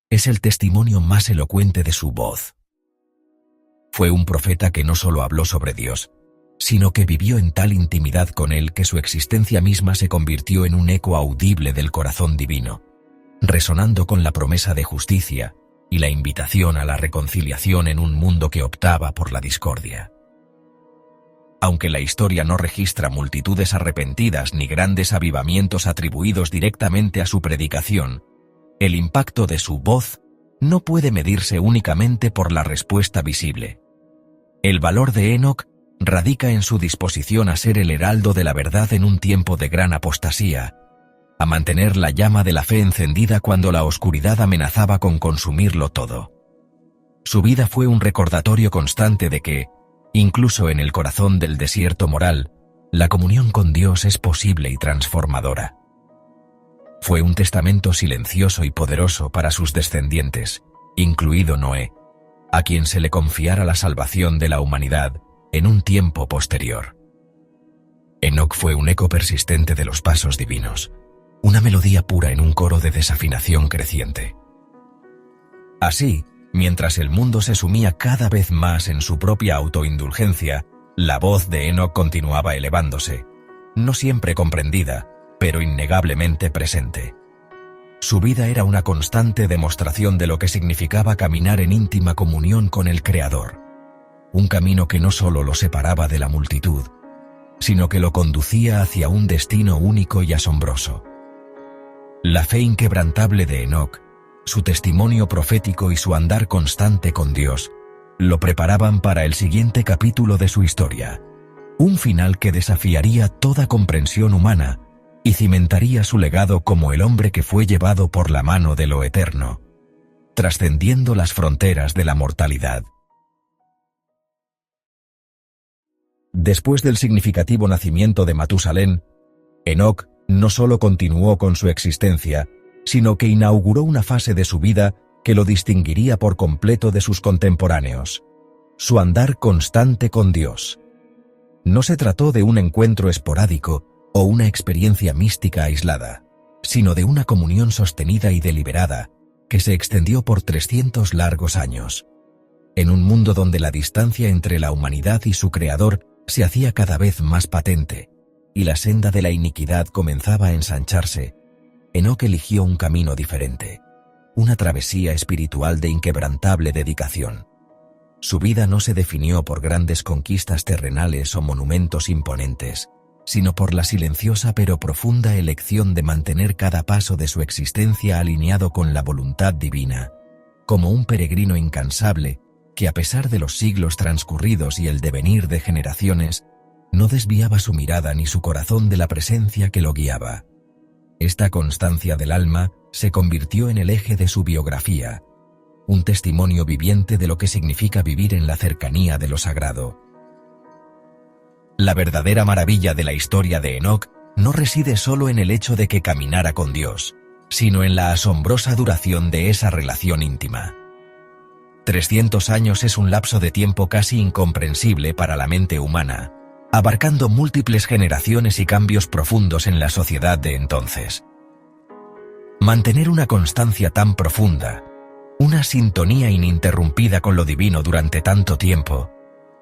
es el testimonio más elocuente de su voz. Fue un profeta que no solo habló sobre Dios, sino que vivió en tal intimidad con él que su existencia misma se convirtió en un eco audible del corazón divino, resonando con la promesa de justicia y la invitación a la reconciliación en un mundo que optaba por la discordia. Aunque la historia no registra multitudes arrepentidas ni grandes avivamientos atribuidos directamente a su predicación, el impacto de su voz no puede medirse únicamente por la respuesta visible. El valor de Enoc radica en su disposición a ser el heraldo de la verdad en un tiempo de gran apostasía, a mantener la llama de la fe encendida cuando la oscuridad amenazaba con consumirlo todo. Su vida fue un recordatorio constante de que, incluso en el corazón del desierto moral, la comunión con Dios es posible y transformadora. Fue un testamento silencioso y poderoso para sus descendientes, incluido Noé, a quien se le confiara la salvación de la humanidad en un tiempo posterior. Enoc fue un eco persistente de los pasos divinos, una melodía pura en un coro de desafinación creciente. Así, mientras el mundo se sumía cada vez más en su propia autoindulgencia, la voz de Enoc continuaba elevándose, no siempre comprendida, pero innegablemente presente. Su vida era una constante demostración de lo que significaba caminar en íntima comunión con el Creador, un camino que no solo lo separaba de la multitud, sino que lo conducía hacia un destino único y asombroso. La fe inquebrantable de Enoc, su testimonio profético y su andar constante con Dios, lo preparaban para el siguiente capítulo de su historia, un final que desafiaría toda comprensión humana y cimentaría su legado como el hombre que fue llevado por la mano de lo eterno, trascendiendo las fronteras de la mortalidad. Después del significativo nacimiento de Matusalén, Enoc no solo continuó con su existencia, sino que inauguró una fase de su vida que lo distinguiría por completo de sus contemporáneos: su andar constante con Dios. No se trató de un encuentro esporádico o una experiencia mística aislada, sino de una comunión sostenida y deliberada que se extendió por 300 largos años. En un mundo donde la distancia entre la humanidad y su Creador se hacía cada vez más patente y la senda de la iniquidad comenzaba a ensancharse, Enoc eligió un camino diferente, una travesía espiritual de inquebrantable dedicación. Su vida no se definió por grandes conquistas terrenales o monumentos imponentes, sino por la silenciosa pero profunda elección de mantener cada paso de su existencia alineado con la voluntad divina, como un peregrino incansable que, a pesar de los siglos transcurridos y el devenir de generaciones, no desviaba su mirada ni su corazón de la presencia que lo guiaba. Esta constancia del alma se convirtió en el eje de su biografía, un testimonio viviente de lo que significa vivir en la cercanía de lo sagrado. La verdadera maravilla de la historia de Enoc no reside solo en el hecho de que caminara con Dios, sino en la asombrosa duración de esa relación íntima. 300 años es un lapso de tiempo casi incomprensible para la mente humana, abarcando múltiples generaciones y cambios profundos en la sociedad de entonces. Mantener una constancia tan profunda, una sintonía ininterrumpida con lo divino durante tanto tiempo,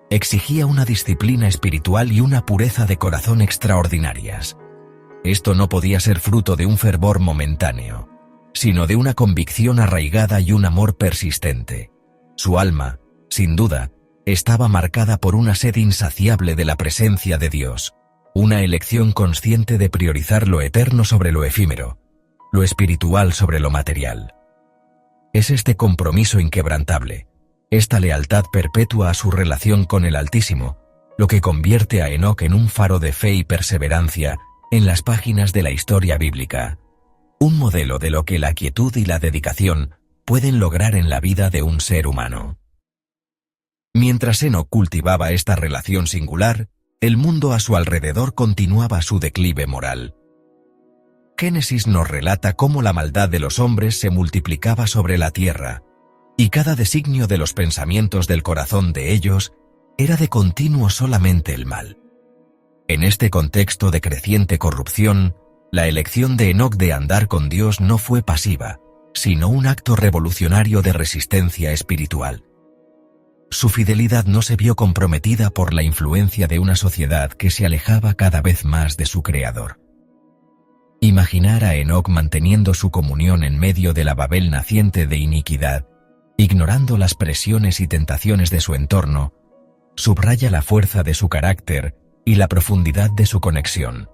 exigía una disciplina espiritual y una pureza de corazón extraordinarias. Esto no podía ser fruto de un fervor momentáneo, sino de una convicción arraigada y un amor persistente. Su alma, sin duda, estaba marcada por una sed insaciable de la presencia de Dios, una elección consciente de priorizar lo eterno sobre lo efímero, lo espiritual sobre lo material. Es este compromiso inquebrantable, esta lealtad perpetua a su relación con el Altísimo, lo que convierte a Enoc en un faro de fe y perseverancia en las páginas de la historia bíblica, un modelo de lo que la quietud y la dedicación pueden lograr en la vida de un ser humano. Mientras Enoc cultivaba esta relación singular, el mundo a su alrededor continuaba su declive moral. Génesis nos relata cómo la maldad de los hombres se multiplicaba sobre la tierra, y cada designio de los pensamientos del corazón de ellos era de continuo solamente el mal. En este contexto de creciente corrupción, la elección de Enoc de andar con Dios no fue pasiva, sino un acto revolucionario de resistencia espiritual. Su fidelidad no se vio comprometida por la influencia de una sociedad que se alejaba cada vez más de su Creador. Imaginar a Enoc manteniendo su comunión en medio de la Babel naciente de iniquidad, ignorando las presiones y tentaciones de su entorno, subraya la fuerza de su carácter y la profundidad de su conexión.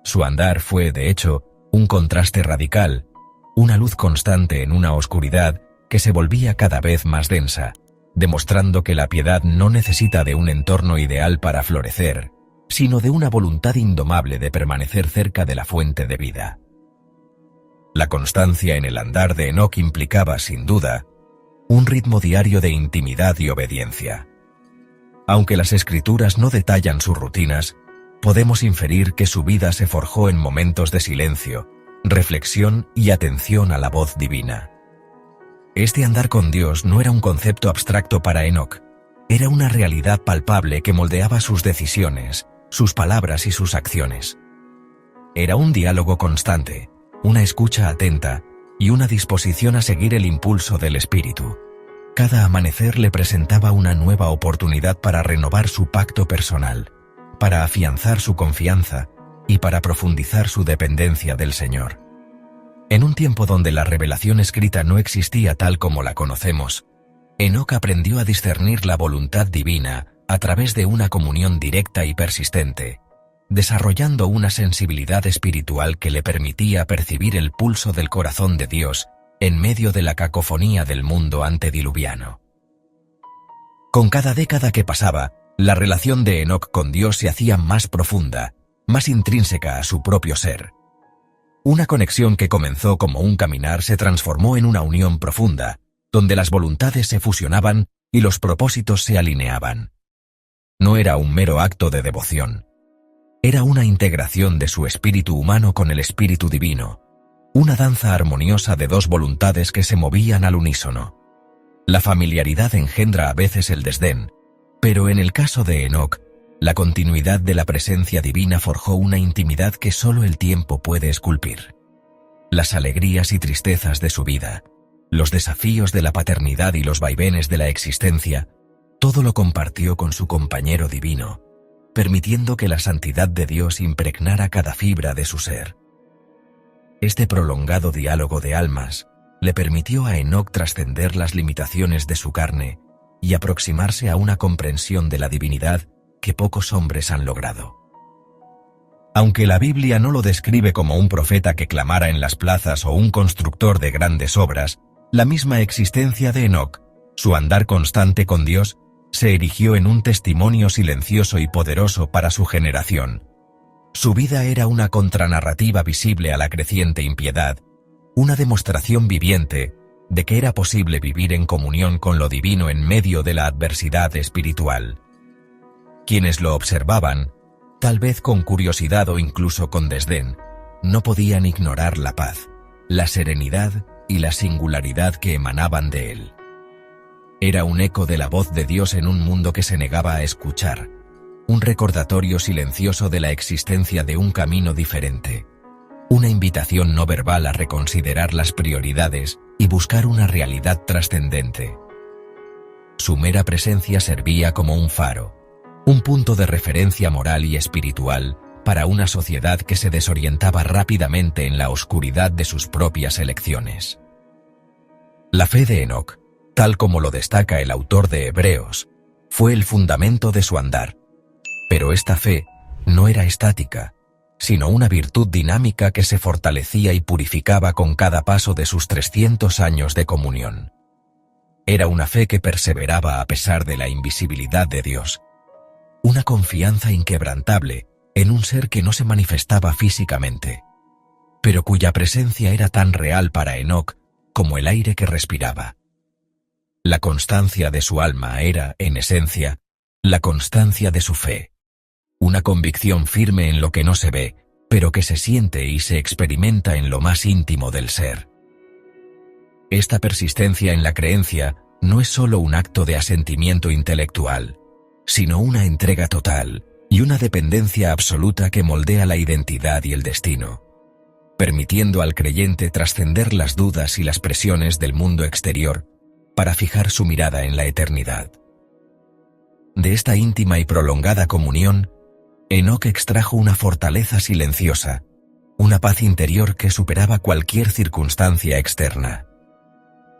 Su andar fue, de hecho, un contraste radical, una luz constante en una oscuridad que se volvía cada vez más densa, demostrando que la piedad no necesita de un entorno ideal para florecer, sino de una voluntad indomable de permanecer cerca de la fuente de vida. La constancia en el andar de Enoc implicaba, sin duda, un ritmo diario de intimidad y obediencia. Aunque las escrituras no detallan sus rutinas, podemos inferir que su vida se forjó en momentos de silencio, reflexión y atención a la voz divina. Este andar con Dios no era un concepto abstracto para Enoc, era una realidad palpable que moldeaba sus decisiones, sus palabras y sus acciones. Era un diálogo constante, una escucha atenta y una disposición a seguir el impulso del Espíritu. Cada amanecer le presentaba una nueva oportunidad para renovar su pacto personal, para afianzar su confianza y para profundizar su dependencia del Señor. En un tiempo donde la revelación escrita no existía tal como la conocemos, Enoc aprendió a discernir la voluntad divina a través de una comunión directa y persistente, desarrollando una sensibilidad espiritual que le permitía percibir el pulso del corazón de Dios en medio de la cacofonía del mundo antediluviano. Con cada década que pasaba, la relación de Enoc con Dios se hacía más profunda, más intrínseca a su propio ser. Una conexión que comenzó como un caminar se transformó en una unión profunda, donde las voluntades se fusionaban y los propósitos se alineaban. No era un mero acto de devoción. Era una integración de su espíritu humano con el espíritu divino, una danza armoniosa de dos voluntades que se movían al unísono. La familiaridad engendra a veces el desdén, pero en el caso de Enoc, la continuidad de la presencia divina forjó una intimidad que solo el tiempo puede esculpir. Las alegrías y tristezas de su vida, los desafíos de la paternidad y los vaivenes de la existencia, todo lo compartió con su compañero divino, permitiendo que la santidad de Dios impregnara cada fibra de su ser. Este prolongado diálogo de almas le permitió a Enoc trascender las limitaciones de su carne y aproximarse a una comprensión de la divinidad que pocos hombres han logrado. Aunque la Biblia no lo describe como un profeta que clamara en las plazas o un constructor de grandes obras, la misma existencia de Enoc, su andar constante con Dios, se erigió en un testimonio silencioso y poderoso para su generación. Su vida era una contranarrativa visible a la creciente impiedad, una demostración viviente de que era posible vivir en comunión con lo divino en medio de la adversidad espiritual. Quienes lo observaban, tal vez con curiosidad o incluso con desdén, no podían ignorar la paz, la serenidad y la singularidad que emanaban de él. Era un eco de la voz de Dios en un mundo que se negaba a escuchar, un recordatorio silencioso de la existencia de un camino diferente, una invitación no verbal a reconsiderar las prioridades y buscar una realidad trascendente. Su mera presencia servía como un faro, un punto de referencia moral y espiritual para una sociedad que se desorientaba rápidamente en la oscuridad de sus propias elecciones. La fe de Enoc, tal como lo destaca el autor de Hebreos, fue el fundamento de su andar. Pero esta fe no era estática, sino una virtud dinámica que se fortalecía y purificaba con cada paso de sus 300 años de comunión. Era una fe que perseveraba a pesar de la invisibilidad de Dios, una confianza inquebrantable en un ser que no se manifestaba físicamente, pero cuya presencia era tan real para Enoc como el aire que respiraba. La constancia de su alma era, en esencia, la constancia de su fe, una convicción firme en lo que no se ve, pero que se siente y se experimenta en lo más íntimo del ser. Esta persistencia en la creencia no es solo un acto de asentimiento intelectual, sino una entrega total y una dependencia absoluta que moldea la identidad y el destino, permitiendo al creyente trascender las dudas y las presiones del mundo exterior para fijar su mirada en la eternidad. De esta íntima y prolongada comunión, Enoc extrajo una fortaleza silenciosa, una paz interior que superaba cualquier circunstancia externa.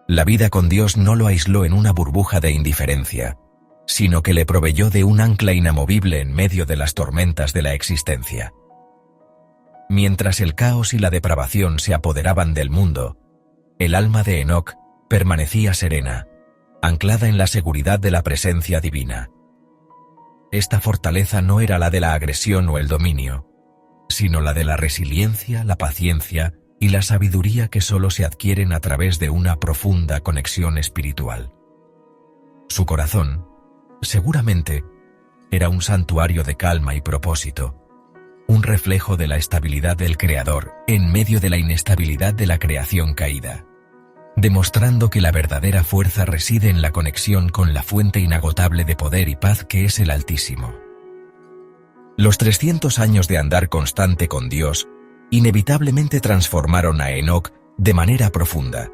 La vida con Dios no lo aisló en una burbuja de indiferencia, sino que le proveyó de un ancla inamovible en medio de las tormentas de la existencia. Mientras el caos y la depravación se apoderaban del mundo, el alma de Enoc permanecía serena, anclada en la seguridad de la presencia divina. Esta fortaleza no era la de la agresión o el dominio, sino la de la resiliencia, la paciencia y la sabiduría que solo se adquieren a través de una profunda conexión espiritual. Su corazón, seguramente, era un santuario de calma y propósito, un reflejo de la estabilidad del Creador en medio de la inestabilidad de la creación caída, demostrando que la verdadera fuerza reside en la conexión con la fuente inagotable de poder y paz que es el Altísimo. Los 300 años de andar constante con Dios inevitablemente transformaron a Enoc de manera profunda.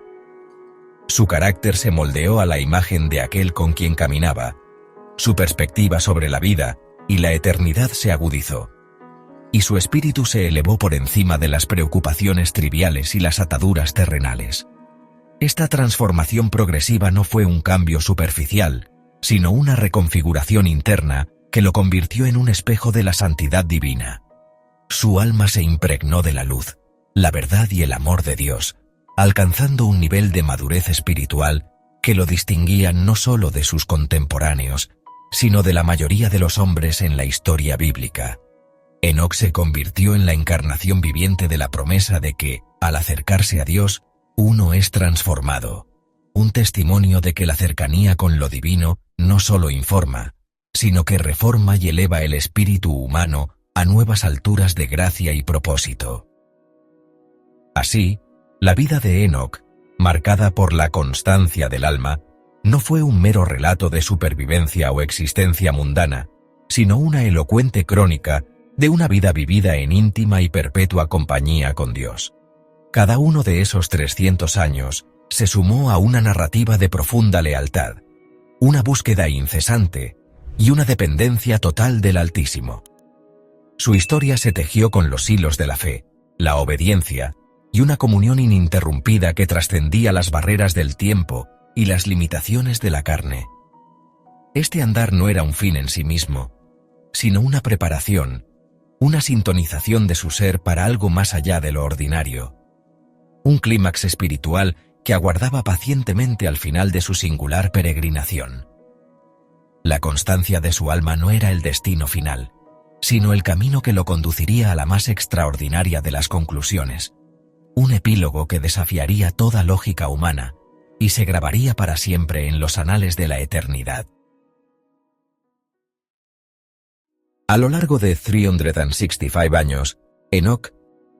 Su carácter se moldeó a la imagen de aquel con quien caminaba, su perspectiva sobre la vida y la eternidad se agudizó, y su espíritu se elevó por encima de las preocupaciones triviales y las ataduras terrenales. Esta transformación progresiva no fue un cambio superficial, sino una reconfiguración interna que lo convirtió en un espejo de la santidad divina. Su alma se impregnó de la luz, la verdad y el amor de Dios, alcanzando un nivel de madurez espiritual que lo distinguía no solo de sus contemporáneos, sino de la mayoría de los hombres en la historia bíblica. Enoc se convirtió en la encarnación viviente de la promesa de que, al acercarse a Dios, uno es transformado, un testimonio de que la cercanía con lo divino no solo informa, sino que reforma y eleva el espíritu humano a nuevas alturas de gracia y propósito. Así, la vida de Enoc, marcada por la constancia del alma, no fue un mero relato de supervivencia o existencia mundana, sino una elocuente crónica de una vida vivida en íntima y perpetua compañía con Dios. Cada uno de esos 300 años se sumó a una narrativa de profunda lealtad, una búsqueda incesante y una dependencia total del Altísimo. Su historia se tejió con los hilos de la fe, la obediencia y una comunión ininterrumpida que trascendía las barreras del tiempo y las limitaciones de la carne. Este andar no era un fin en sí mismo, sino una preparación, una sintonización de su ser para algo más allá de lo ordinario, un clímax espiritual que aguardaba pacientemente al final de su singular peregrinación. La constancia de su alma no era el destino final, sino el camino que lo conduciría a la más extraordinaria de las conclusiones, un epílogo que desafiaría toda lógica humana y se grabaría para siempre en los anales de la eternidad. A lo largo de 365 años, Enoc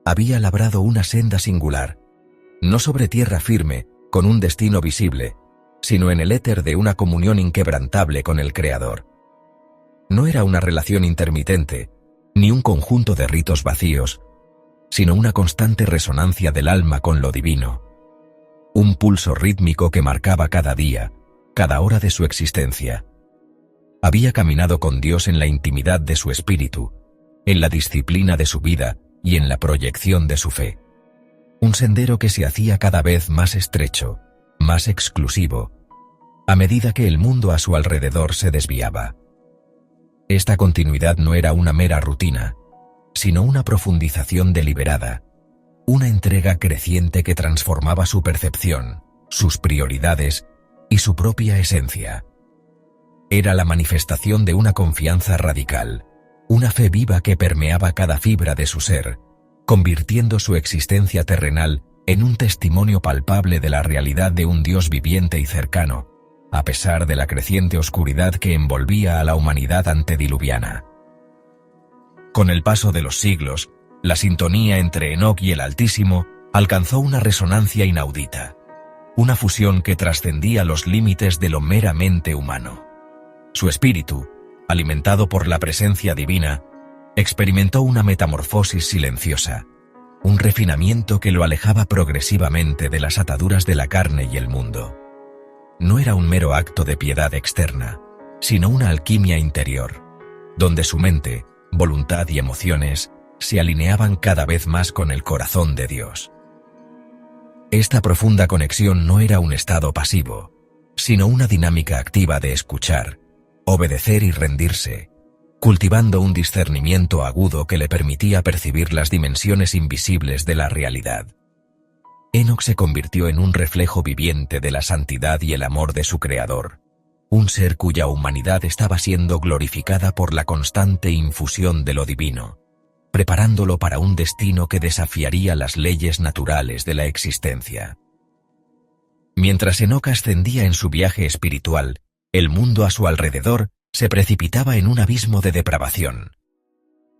había labrado una senda singular, no sobre tierra firme, con un destino visible, sino en el éter de una comunión inquebrantable con el Creador. No era una relación intermitente, ni un conjunto de ritos vacíos, sino una constante resonancia del alma con lo divino, un pulso rítmico que marcaba cada día, cada hora de su existencia. Había caminado con Dios en la intimidad de su espíritu, en la disciplina de su vida y en la proyección de su fe. Un sendero que se hacía cada vez más estrecho, más exclusivo, a medida que el mundo a su alrededor se desviaba. Esta continuidad no era una mera rutina, sino una profundización deliberada, una entrega creciente que transformaba su percepción, sus prioridades y su propia esencia. Era la manifestación de una confianza radical, una fe viva que permeaba cada fibra de su ser, convirtiendo su existencia terrenal en un testimonio palpable de la realidad de un Dios viviente y cercano, a pesar de la creciente oscuridad que envolvía a la humanidad antediluviana. Con el paso de los siglos, la sintonía entre Enoc y el Altísimo alcanzó una resonancia inaudita, una fusión que trascendía los límites de lo meramente humano. Su espíritu, alimentado por la presencia divina, experimentó una metamorfosis silenciosa, un refinamiento que lo alejaba progresivamente de las ataduras de la carne y el mundo. No era un mero acto de piedad externa, sino una alquimia interior, donde su mente, voluntad y emociones se alineaban cada vez más con el corazón de Dios. Esta profunda conexión no era un estado pasivo, sino una dinámica activa de escuchar, obedecer y rendirse, cultivando un discernimiento agudo que le permitía percibir las dimensiones invisibles de la realidad. Enoc se convirtió en un reflejo viviente de la santidad y el amor de su Creador, un ser cuya humanidad estaba siendo glorificada por la constante infusión de lo divino, preparándolo para un destino que desafiaría las leyes naturales de la existencia. Mientras Enoc ascendía en su viaje espiritual, el mundo a su alrededor se precipitaba en un abismo de depravación.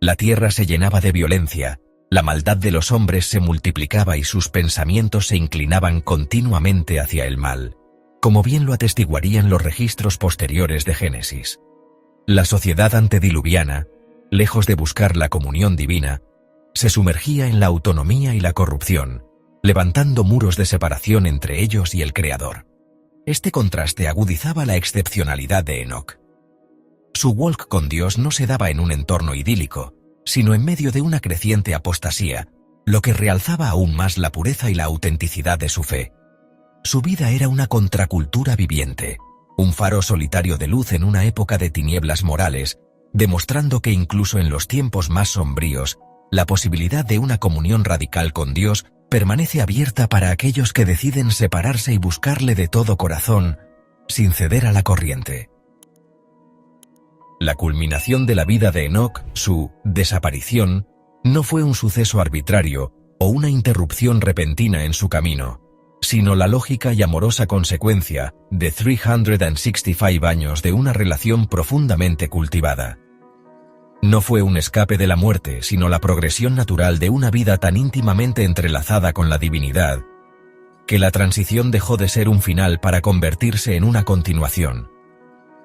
La tierra se llenaba de violencia, la maldad de los hombres se multiplicaba y sus pensamientos se inclinaban continuamente hacia el mal, como bien lo atestiguarían los registros posteriores de Génesis. La sociedad antediluviana, lejos de buscar la comunión divina, se sumergía en la autonomía y la corrupción, levantando muros de separación entre ellos y el Creador. Este contraste agudizaba la excepcionalidad de Enoc. Su walk con Dios no se daba en un entorno idílico, sino en medio de una creciente apostasía, lo que realzaba aún más la pureza y la autenticidad de su fe. Su vida era una contracultura viviente, un faro solitario de luz en una época de tinieblas morales, demostrando que incluso en los tiempos más sombríos, la posibilidad de una comunión radical con Dios permanece abierta para aquellos que deciden separarse y buscarle de todo corazón, sin ceder a la corriente. La culminación de la vida de Enoc, su desaparición, no fue un suceso arbitrario o una interrupción repentina en su camino, sino la lógica y amorosa consecuencia de 365 años de una relación profundamente cultivada. No fue un escape de la muerte, sino la progresión natural de una vida tan íntimamente entrelazada con la divinidad, que la transición dejó de ser un final para convertirse en una continuación,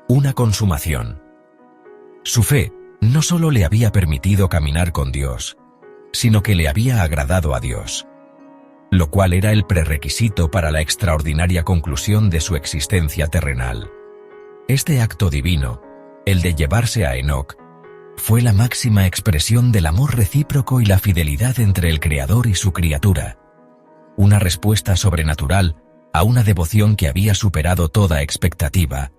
una consumación. Su fe no solo le había permitido caminar con Dios, sino que le había agradado a Dios, lo cual era el prerequisito para la extraordinaria conclusión de su existencia terrenal. Este acto divino, el de llevarse a Enoc, fue la máxima expresión del amor recíproco y la fidelidad entre el Creador y su criatura, una respuesta sobrenatural a una devoción que había superado toda expectativa,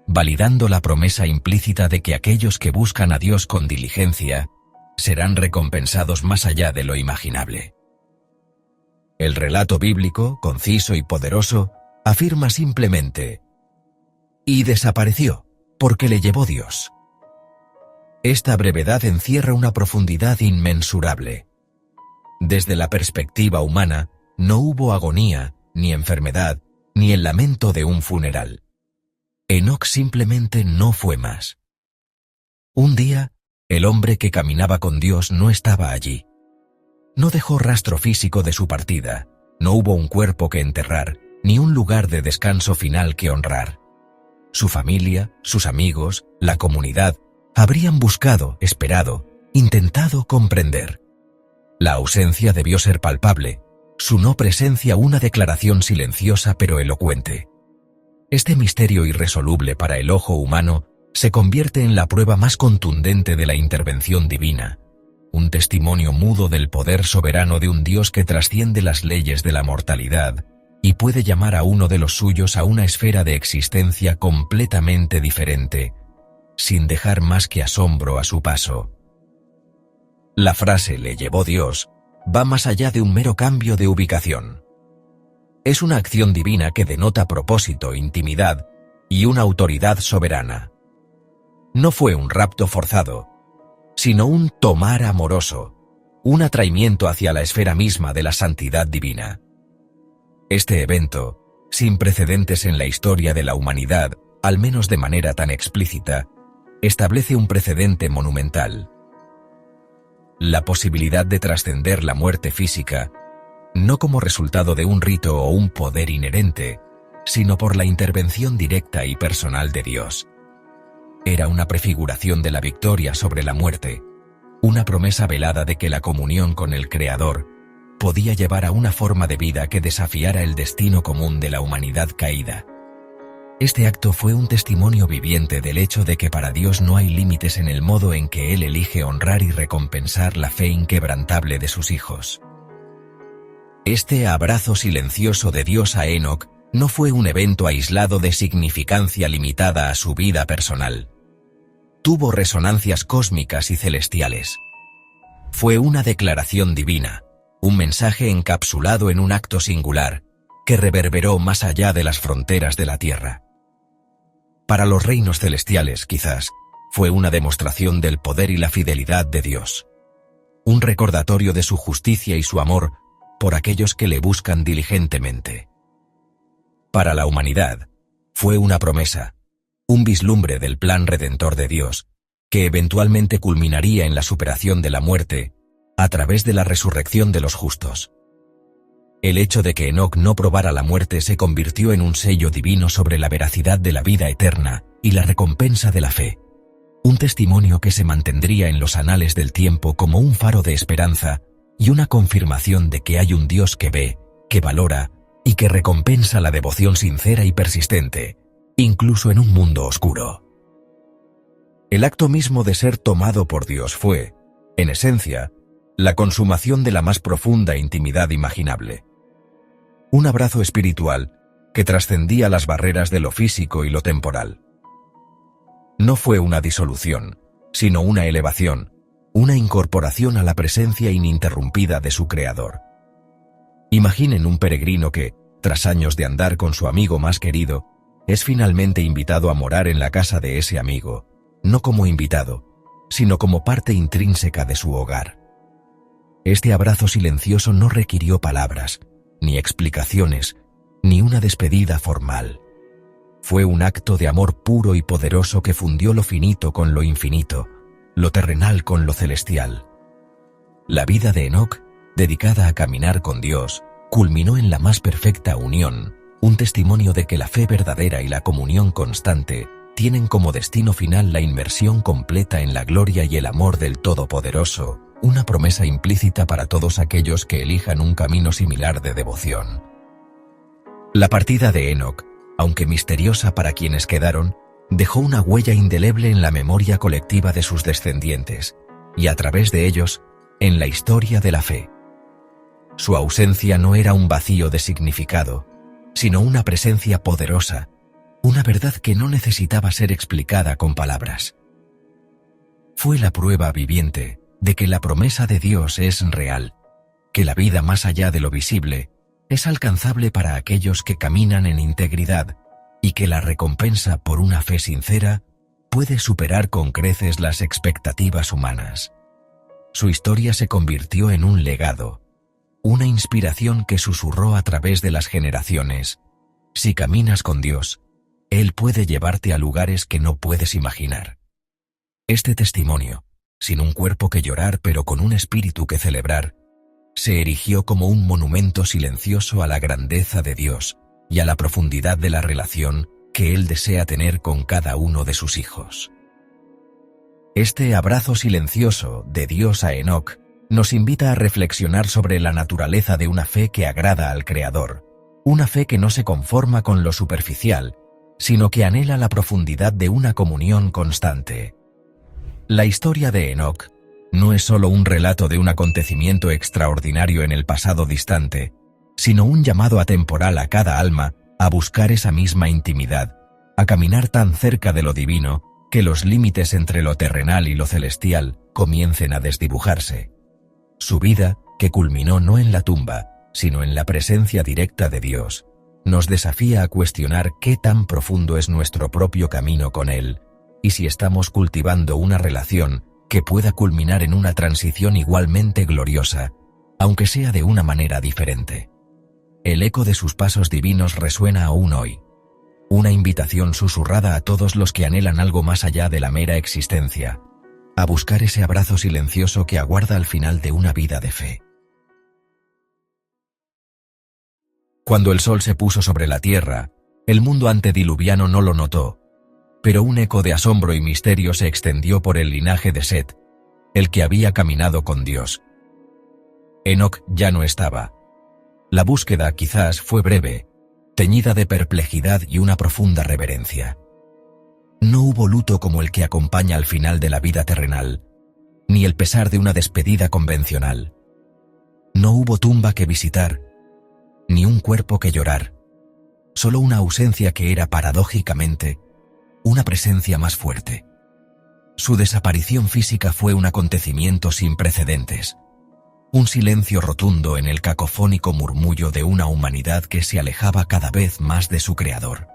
validando la promesa implícita de que aquellos que buscan a Dios con diligencia serán recompensados más allá de lo imaginable. El relato bíblico, conciso y poderoso, afirma simplemente: «Y desapareció, porque le llevó Dios». Esta brevedad encierra una profundidad inmensurable. Desde la perspectiva humana, no hubo agonía, ni enfermedad, ni el lamento de un funeral. Enoc simplemente no fue más. Un día, el hombre que caminaba con Dios no estaba allí. No dejó rastro físico de su partida, no hubo un cuerpo que enterrar, ni un lugar de descanso final que honrar. Su familia, sus amigos, la comunidad, habrían buscado, esperado, intentado comprender. La ausencia debió ser palpable, su no presencia una declaración silenciosa pero elocuente. Este misterio irresoluble para el ojo humano se convierte en la prueba más contundente de la intervención divina, un testimonio mudo del poder soberano de un Dios que trasciende las leyes de la mortalidad y puede llamar a uno de los suyos a una esfera de existencia completamente diferente, sin dejar más que asombro a su paso. La frase «le llevó Dios» va más allá de un mero cambio de ubicación. Es una acción divina que denota propósito, intimidad y una autoridad soberana. No fue un rapto forzado, sino un tomar amoroso, un atraimiento hacia la esfera misma de la santidad divina. Este evento, sin precedentes en la historia de la humanidad, al menos de manera tan explícita, establece un precedente monumental. La posibilidad de trascender la muerte física, no como resultado de un rito o un poder inherente, sino por la intervención directa y personal de Dios. Era una prefiguración de la victoria sobre la muerte, una promesa velada de que la comunión con el Creador podía llevar a una forma de vida que desafiara el destino común de la humanidad caída. Este acto fue un testimonio viviente del hecho de que para Dios no hay límites en el modo en que Él elige honrar y recompensar la fe inquebrantable de sus hijos. Este abrazo silencioso de Dios a Enoc no fue un evento aislado de significancia limitada a su vida personal. Tuvo resonancias cósmicas y celestiales. Fue una declaración divina, un mensaje encapsulado en un acto singular, que reverberó más allá de las fronteras de la tierra. Para los reinos celestiales, quizás, fue una demostración del poder y la fidelidad de Dios. Un recordatorio de su justicia y su amor por aquellos que le buscan diligentemente. Para la humanidad, fue una promesa, un vislumbre del plan redentor de Dios, que eventualmente culminaría en la superación de la muerte a través de la resurrección de los justos. El hecho de que Enoc no probara la muerte se convirtió en un sello divino sobre la veracidad de la vida eterna y la recompensa de la fe, un testimonio que se mantendría en los anales del tiempo como un faro de esperanza y una confirmación de que hay un Dios que ve, que valora y que recompensa la devoción sincera y persistente, incluso en un mundo oscuro. El acto mismo de ser tomado por Dios fue, en esencia, la consumación de la más profunda intimidad imaginable. Un abrazo espiritual que trascendía las barreras de lo físico y lo temporal. No fue una disolución, sino una elevación, una incorporación a la presencia ininterrumpida de su Creador. Imaginen un peregrino que, tras años de andar con su amigo más querido, es finalmente invitado a morar en la casa de ese amigo, no como invitado, sino como parte intrínseca de su hogar. Este abrazo silencioso no requirió palabras, ni explicaciones, ni una despedida formal. Fue un acto de amor puro y poderoso que fundió lo finito con lo infinito, lo terrenal con lo celestial. La vida de Enoc, dedicada a caminar con Dios, culminó en la más perfecta unión, un testimonio de que la fe verdadera y la comunión constante tienen como destino final la inmersión completa en la gloria y el amor del Todopoderoso, una promesa implícita para todos aquellos que elijan un camino similar de devoción. La partida de Enoc, aunque misteriosa para quienes quedaron, dejó una huella indeleble en la memoria colectiva de sus descendientes, y a través de ellos, en la historia de la fe. Su ausencia no era un vacío de significado, sino una presencia poderosa, una verdad que no necesitaba ser explicada con palabras. Fue la prueba viviente de que la promesa de Dios es real, que la vida más allá de lo visible es alcanzable para aquellos que caminan en integridad y que la recompensa por una fe sincera puede superar con creces las expectativas humanas. Su historia se convirtió en un legado, una inspiración que susurró a través de las generaciones. Si caminas con Dios, Él puede llevarte a lugares que no puedes imaginar. Este testimonio, sin un cuerpo que llorar pero con un espíritu que celebrar, se erigió como un monumento silencioso a la grandeza de Dios y a la profundidad de la relación que Él desea tener con cada uno de sus hijos. Este abrazo silencioso de Dios a Enoc nos invita a reflexionar sobre la naturaleza de una fe que agrada al Creador, una fe que no se conforma con lo superficial, sino que anhela la profundidad de una comunión constante. La historia de Enoc no es solo un relato de un acontecimiento extraordinario en el pasado distante, sino un llamado atemporal a cada alma a buscar esa misma intimidad, a caminar tan cerca de lo divino que los límites entre lo terrenal y lo celestial comiencen a desdibujarse. Su vida, que culminó no en la tumba, sino en la presencia directa de Dios, nos desafía a cuestionar qué tan profundo es nuestro propio camino con Él, y si estamos cultivando una relación que pueda culminar en una transición igualmente gloriosa, aunque sea de una manera diferente. El eco de sus pasos divinos resuena aún hoy, una invitación susurrada a todos los que anhelan algo más allá de la mera existencia, a buscar ese abrazo silencioso que aguarda al final de una vida de fe. Cuando el sol se puso sobre la tierra, el mundo antediluviano no lo notó, pero un eco de asombro y misterio se extendió por el linaje de Set, el que había caminado con Dios. Enoc ya no estaba. La búsqueda quizás fue breve, teñida de perplejidad y una profunda reverencia. No hubo luto como el que acompaña al final de la vida terrenal, ni el pesar de una despedida convencional. No hubo tumba que visitar, ni un cuerpo que llorar, solo una ausencia que era paradójicamente una presencia más fuerte. Su desaparición física fue un acontecimiento sin precedentes, un silencio rotundo en el cacofónico murmullo de una humanidad que se alejaba cada vez más de su creador.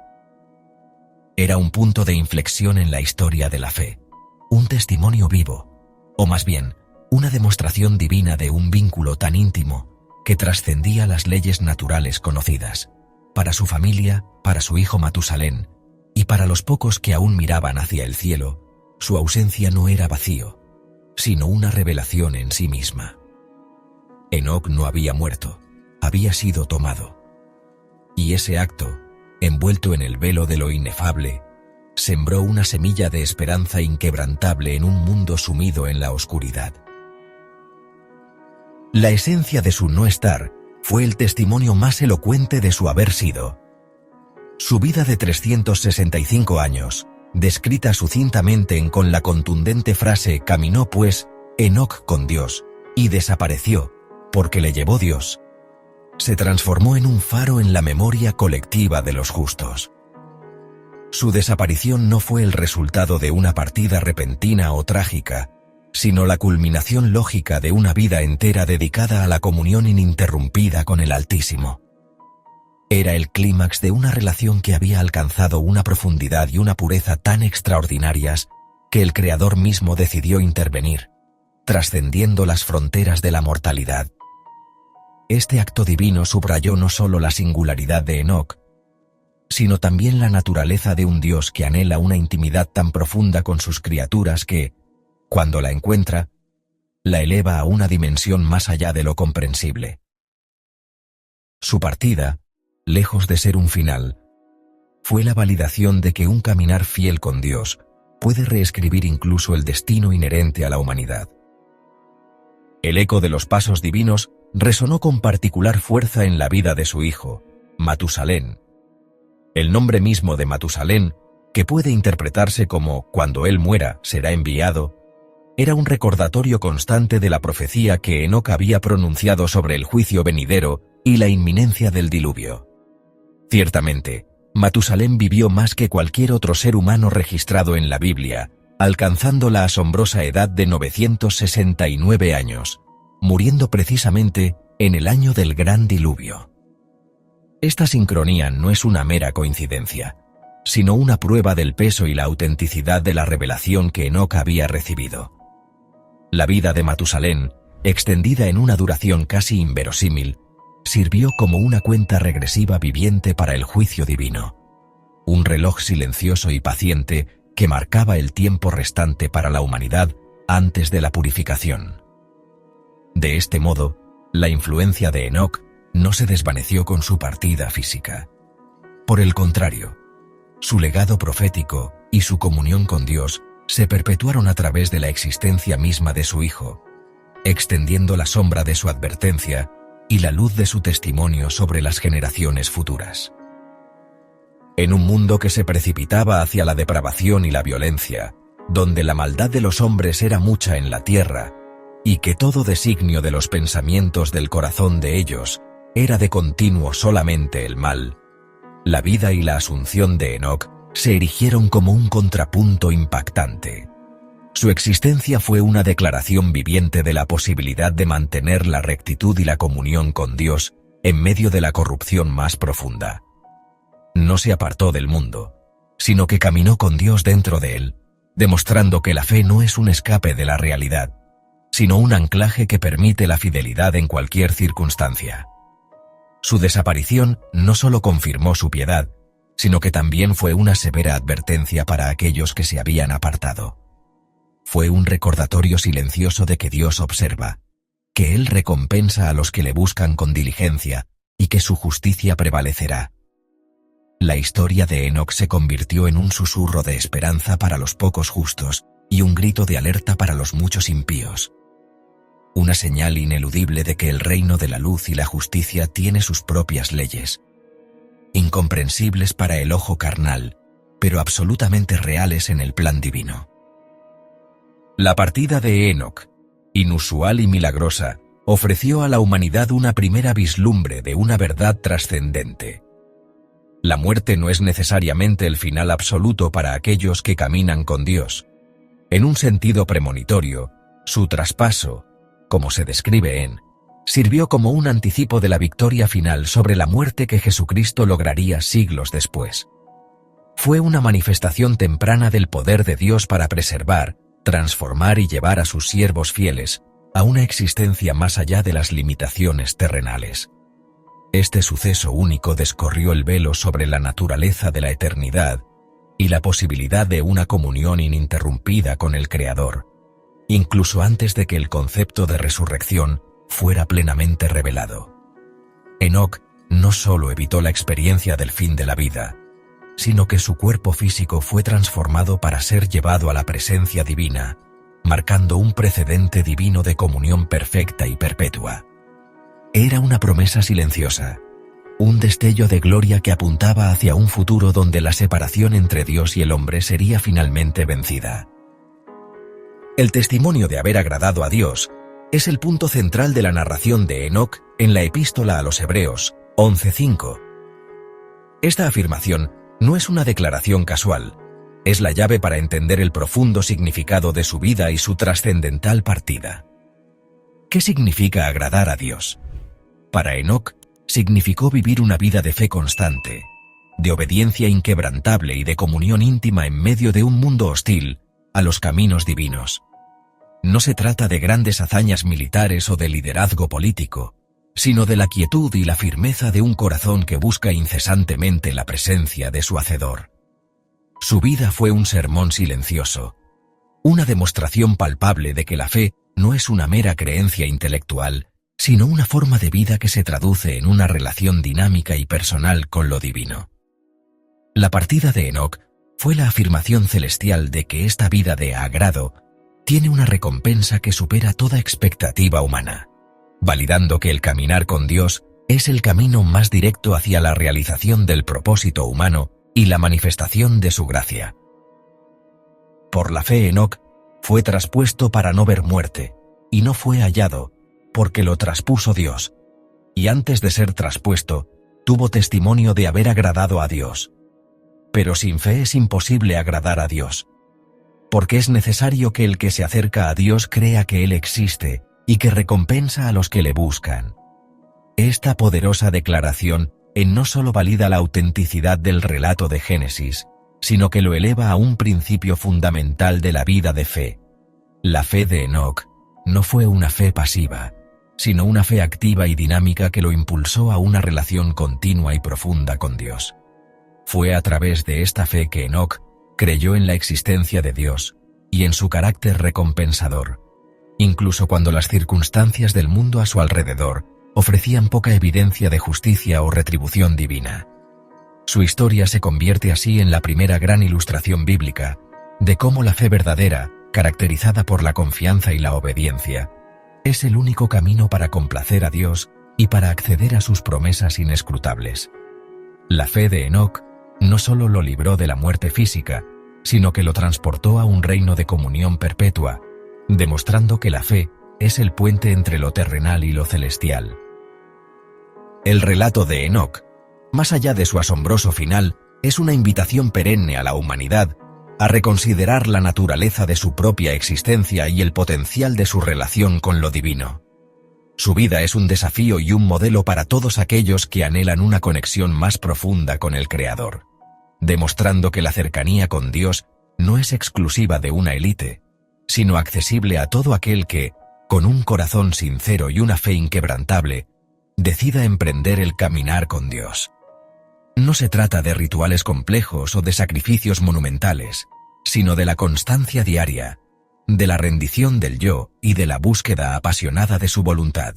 Era un punto de inflexión en la historia de la fe, un testimonio vivo, o más bien, una demostración divina de un vínculo tan íntimo que trascendía las leyes naturales conocidas, para su familia, para su hijo Matusalén, y para los pocos que aún miraban hacia el cielo. Su ausencia no era vacío, sino una revelación en sí misma. Enoc no había muerto, había sido tomado. Y ese acto, envuelto en el velo de lo inefable, sembró una semilla de esperanza inquebrantable en un mundo sumido en la oscuridad. La esencia de su no estar fue el testimonio más elocuente de su haber sido. Su vida de 365 años, descrita sucintamente con la contundente frase «Caminó pues Enoc con Dios, y desapareció, porque le llevó Dios», se transformó en un faro en la memoria colectiva de los justos. Su desaparición no fue el resultado de una partida repentina o trágica, sino la culminación lógica de una vida entera dedicada a la comunión ininterrumpida con el Altísimo. Era el clímax de una relación que había alcanzado una profundidad y una pureza tan extraordinarias que el Creador mismo decidió intervenir, trascendiendo las fronteras de la mortalidad. Este acto divino subrayó no solo la singularidad de Enoc, sino también la naturaleza de un Dios que anhela una intimidad tan profunda con sus criaturas que, cuando la encuentra, la eleva a una dimensión más allá de lo comprensible. Su partida, lejos de ser un final, fue la validación de que un caminar fiel con Dios puede reescribir incluso el destino inherente a la humanidad. El eco de los pasos divinos resonó con particular fuerza en la vida de su hijo, Matusalén. El nombre mismo de Matusalén, que puede interpretarse como «cuando él muera, será enviado», era un recordatorio constante de la profecía que Enoc había pronunciado sobre el juicio venidero y la inminencia del diluvio. Ciertamente, Matusalén vivió más que cualquier otro ser humano registrado en la Biblia, alcanzando la asombrosa edad de 969 años, muriendo precisamente en el año del gran diluvio. Esta sincronía no es una mera coincidencia, sino una prueba del peso y la autenticidad de la revelación que Enoc había recibido. La vida de Matusalén, extendida en una duración casi inverosímil, sirvió como una cuenta regresiva viviente para el juicio divino, un reloj silencioso y paciente que marcaba el tiempo restante para la humanidad antes de la purificación. De este modo, la influencia de Enoc no se desvaneció con su partida física. Por el contrario, su legado profético y su comunión con Dios se perpetuaron a través de la existencia misma de su hijo, extendiendo la sombra de su advertencia y la luz de su testimonio sobre las generaciones futuras. En un mundo que se precipitaba hacia la depravación y la violencia, donde la maldad de los hombres era mucha en la tierra, y que todo designio de los pensamientos del corazón de ellos era de continuo solamente el mal, la vida y la asunción de Enoc se erigieron como un contrapunto impactante. Su existencia fue una declaración viviente de la posibilidad de mantener la rectitud y la comunión con Dios en medio de la corrupción más profunda. No se apartó del mundo, sino que caminó con Dios dentro de él, demostrando que la fe no es un escape de la realidad, sino un anclaje que permite la fidelidad en cualquier circunstancia. Su desaparición no solo confirmó su piedad, sino que también fue una severa advertencia para aquellos que se habían apartado. Fue un recordatorio silencioso de que Dios observa, que Él recompensa a los que le buscan con diligencia y que su justicia prevalecerá. La historia de Enoc se convirtió en un susurro de esperanza para los pocos justos y un grito de alerta para los muchos impíos. Una señal ineludible de que el reino de la luz y la justicia tiene sus propias leyes, incomprensibles para el ojo carnal, pero absolutamente reales en el plan divino. La partida de Enoc, inusual y milagrosa, ofreció a la humanidad una primera vislumbre de una verdad trascendente. La muerte no es necesariamente el final absoluto para aquellos que caminan con Dios. En un sentido premonitorio, su traspaso, como se describe sirvió como un anticipo de la victoria final sobre la muerte que Jesucristo lograría siglos después. Fue una manifestación temprana del poder de Dios para preservar, transformar y llevar a sus siervos fieles a una existencia más allá de las limitaciones terrenales. Este suceso único descorrió el velo sobre la naturaleza de la eternidad y la posibilidad de una comunión ininterrumpida con el Creador, incluso antes de que el concepto de resurrección fuera plenamente revelado. Enoc no solo evitó la experiencia del fin de la vida, sino que su cuerpo físico fue transformado para ser llevado a la presencia divina, marcando un precedente divino de comunión perfecta y perpetua. Era una promesa silenciosa, un destello de gloria que apuntaba hacia un futuro donde la separación entre Dios y el hombre sería finalmente vencida. El testimonio de haber agradado a Dios es el punto central de la narración de Enoc en la Epístola a los Hebreos 11:5. Esta afirmación no es una declaración casual, es la llave para entender el profundo significado de su vida y su trascendental partida. ¿Qué significa agradar a Dios? Para Enoc, significó vivir una vida de fe constante, de obediencia inquebrantable y de comunión íntima en medio de un mundo hostil a los caminos divinos. No se trata de grandes hazañas militares o de liderazgo político, sino de la quietud y la firmeza de un corazón que busca incesantemente la presencia de su Hacedor. Su vida fue un sermón silencioso, una demostración palpable de que la fe no es una mera creencia intelectual, sino una forma de vida que se traduce en una relación dinámica y personal con lo divino. La partida de Enoc fue la afirmación celestial de que esta vida de agrado tiene una recompensa que supera toda expectativa humana, validando que el caminar con Dios es el camino más directo hacia la realización del propósito humano y la manifestación de su gracia. Por la fe Enoc fue traspuesto para no ver muerte, y no fue hallado, porque lo traspuso Dios, y antes de ser traspuesto, tuvo testimonio de haber agradado a Dios. Pero sin fe es imposible agradar a Dios, porque es necesario que el que se acerca a Dios crea que Él existe y que recompensa a los que le buscan. Esta poderosa declaración no solo valida la autenticidad del relato de Génesis, sino que lo eleva a un principio fundamental de la vida de fe. La fe de Enoc no fue una fe pasiva, sino una fe activa y dinámica que lo impulsó a una relación continua y profunda con Dios. Fue a través de esta fe que Enoc creyó en la existencia de Dios y en su carácter recompensador, incluso cuando las circunstancias del mundo a su alrededor ofrecían poca evidencia de justicia o retribución divina. Su historia se convierte así en la primera gran ilustración bíblica de cómo la fe verdadera, caracterizada por la confianza y la obediencia, es el único camino para complacer a Dios y para acceder a sus promesas inescrutables. La fe de Enoc no solo lo libró de la muerte física, sino que lo transportó a un reino de comunión perpetua, demostrando que la fe es el puente entre lo terrenal y lo celestial. El relato de Enoc, más allá de su asombroso final, es una invitación perenne a la humanidad a reconsiderar la naturaleza de su propia existencia y el potencial de su relación con lo divino. Su vida es un desafío y un modelo para todos aquellos que anhelan una conexión más profunda con el Creador, demostrando que la cercanía con Dios no es exclusiva de una élite, sino accesible a todo aquel que, con un corazón sincero y una fe inquebrantable, decida emprender el caminar con Dios. No se trata de rituales complejos o de sacrificios monumentales, sino de la constancia diaria, de la rendición del yo y de la búsqueda apasionada de su voluntad.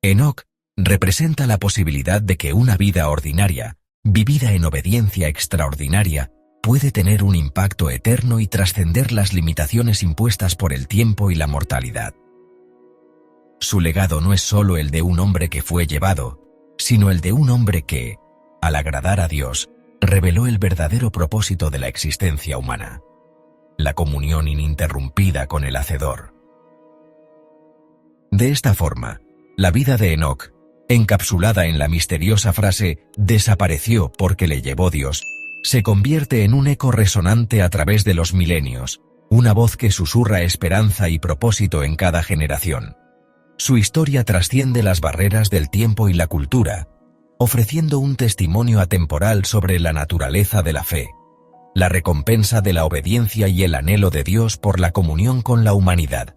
Enoc representa la posibilidad de que una vida ordinaria, vivida en obediencia extraordinaria, puede tener un impacto eterno y trascender las limitaciones impuestas por el tiempo y la mortalidad. Su legado no es solo el de un hombre que fue llevado, sino el de un hombre que, al agradar a Dios, reveló el verdadero propósito de la existencia humana: la comunión ininterrumpida con el Hacedor. De esta forma, la vida de Enoc, encapsulada en la misteriosa frase «desapareció porque le llevó Dios», se convierte en un eco resonante a través de los milenios, una voz que susurra esperanza y propósito en cada generación. Su historia trasciende las barreras del tiempo y la cultura, ofreciendo un testimonio atemporal sobre la naturaleza de la fe, la recompensa de la obediencia y el anhelo de Dios por la comunión con la humanidad.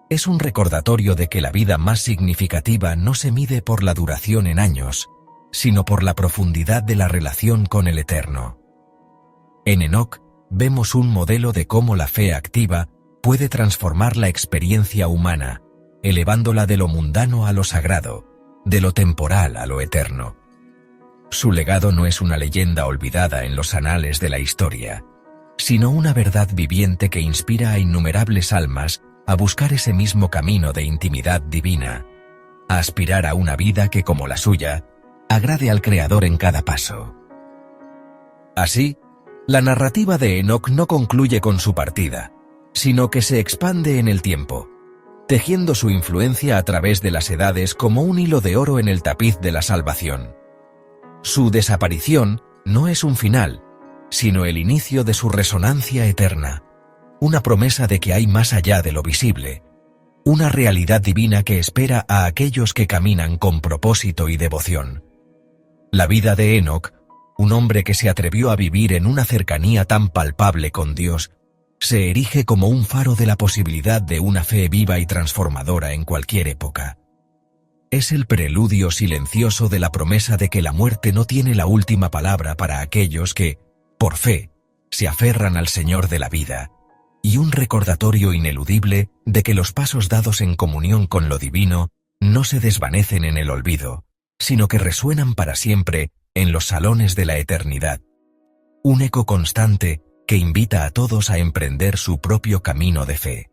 Es un recordatorio de que la vida más significativa no se mide por la duración en años, sino por la profundidad de la relación con el Eterno. En Enoc vemos un modelo de cómo la fe activa puede transformar la experiencia humana, elevándola de lo mundano a lo sagrado, de lo temporal a lo eterno. Su legado no es una leyenda olvidada en los anales de la historia, sino una verdad viviente que inspira a innumerables almas a buscar ese mismo camino de intimidad divina, a aspirar a una vida que, como la suya, agrade al Creador en cada paso. Así, la narrativa de Enoc no concluye con su partida, sino que se expande en el tiempo, tejiendo su influencia a través de las edades como un hilo de oro en el tapiz de la salvación. Su desaparición no es un final, sino el inicio de su resonancia eterna, una promesa de que hay más allá de lo visible, una realidad divina que espera a aquellos que caminan con propósito y devoción. La vida de Enoc, un hombre que se atrevió a vivir en una cercanía tan palpable con Dios, se erige como un faro de la posibilidad de una fe viva y transformadora en cualquier época. Es el preludio silencioso de la promesa de que la muerte no tiene la última palabra para aquellos que, por fe, se aferran al Señor de la vida, y un recordatorio ineludible de que los pasos dados en comunión con lo divino no se desvanecen en el olvido, sino que resuenan para siempre en los salones de la eternidad. Un eco constante que invita a todos a emprender su propio camino de fe.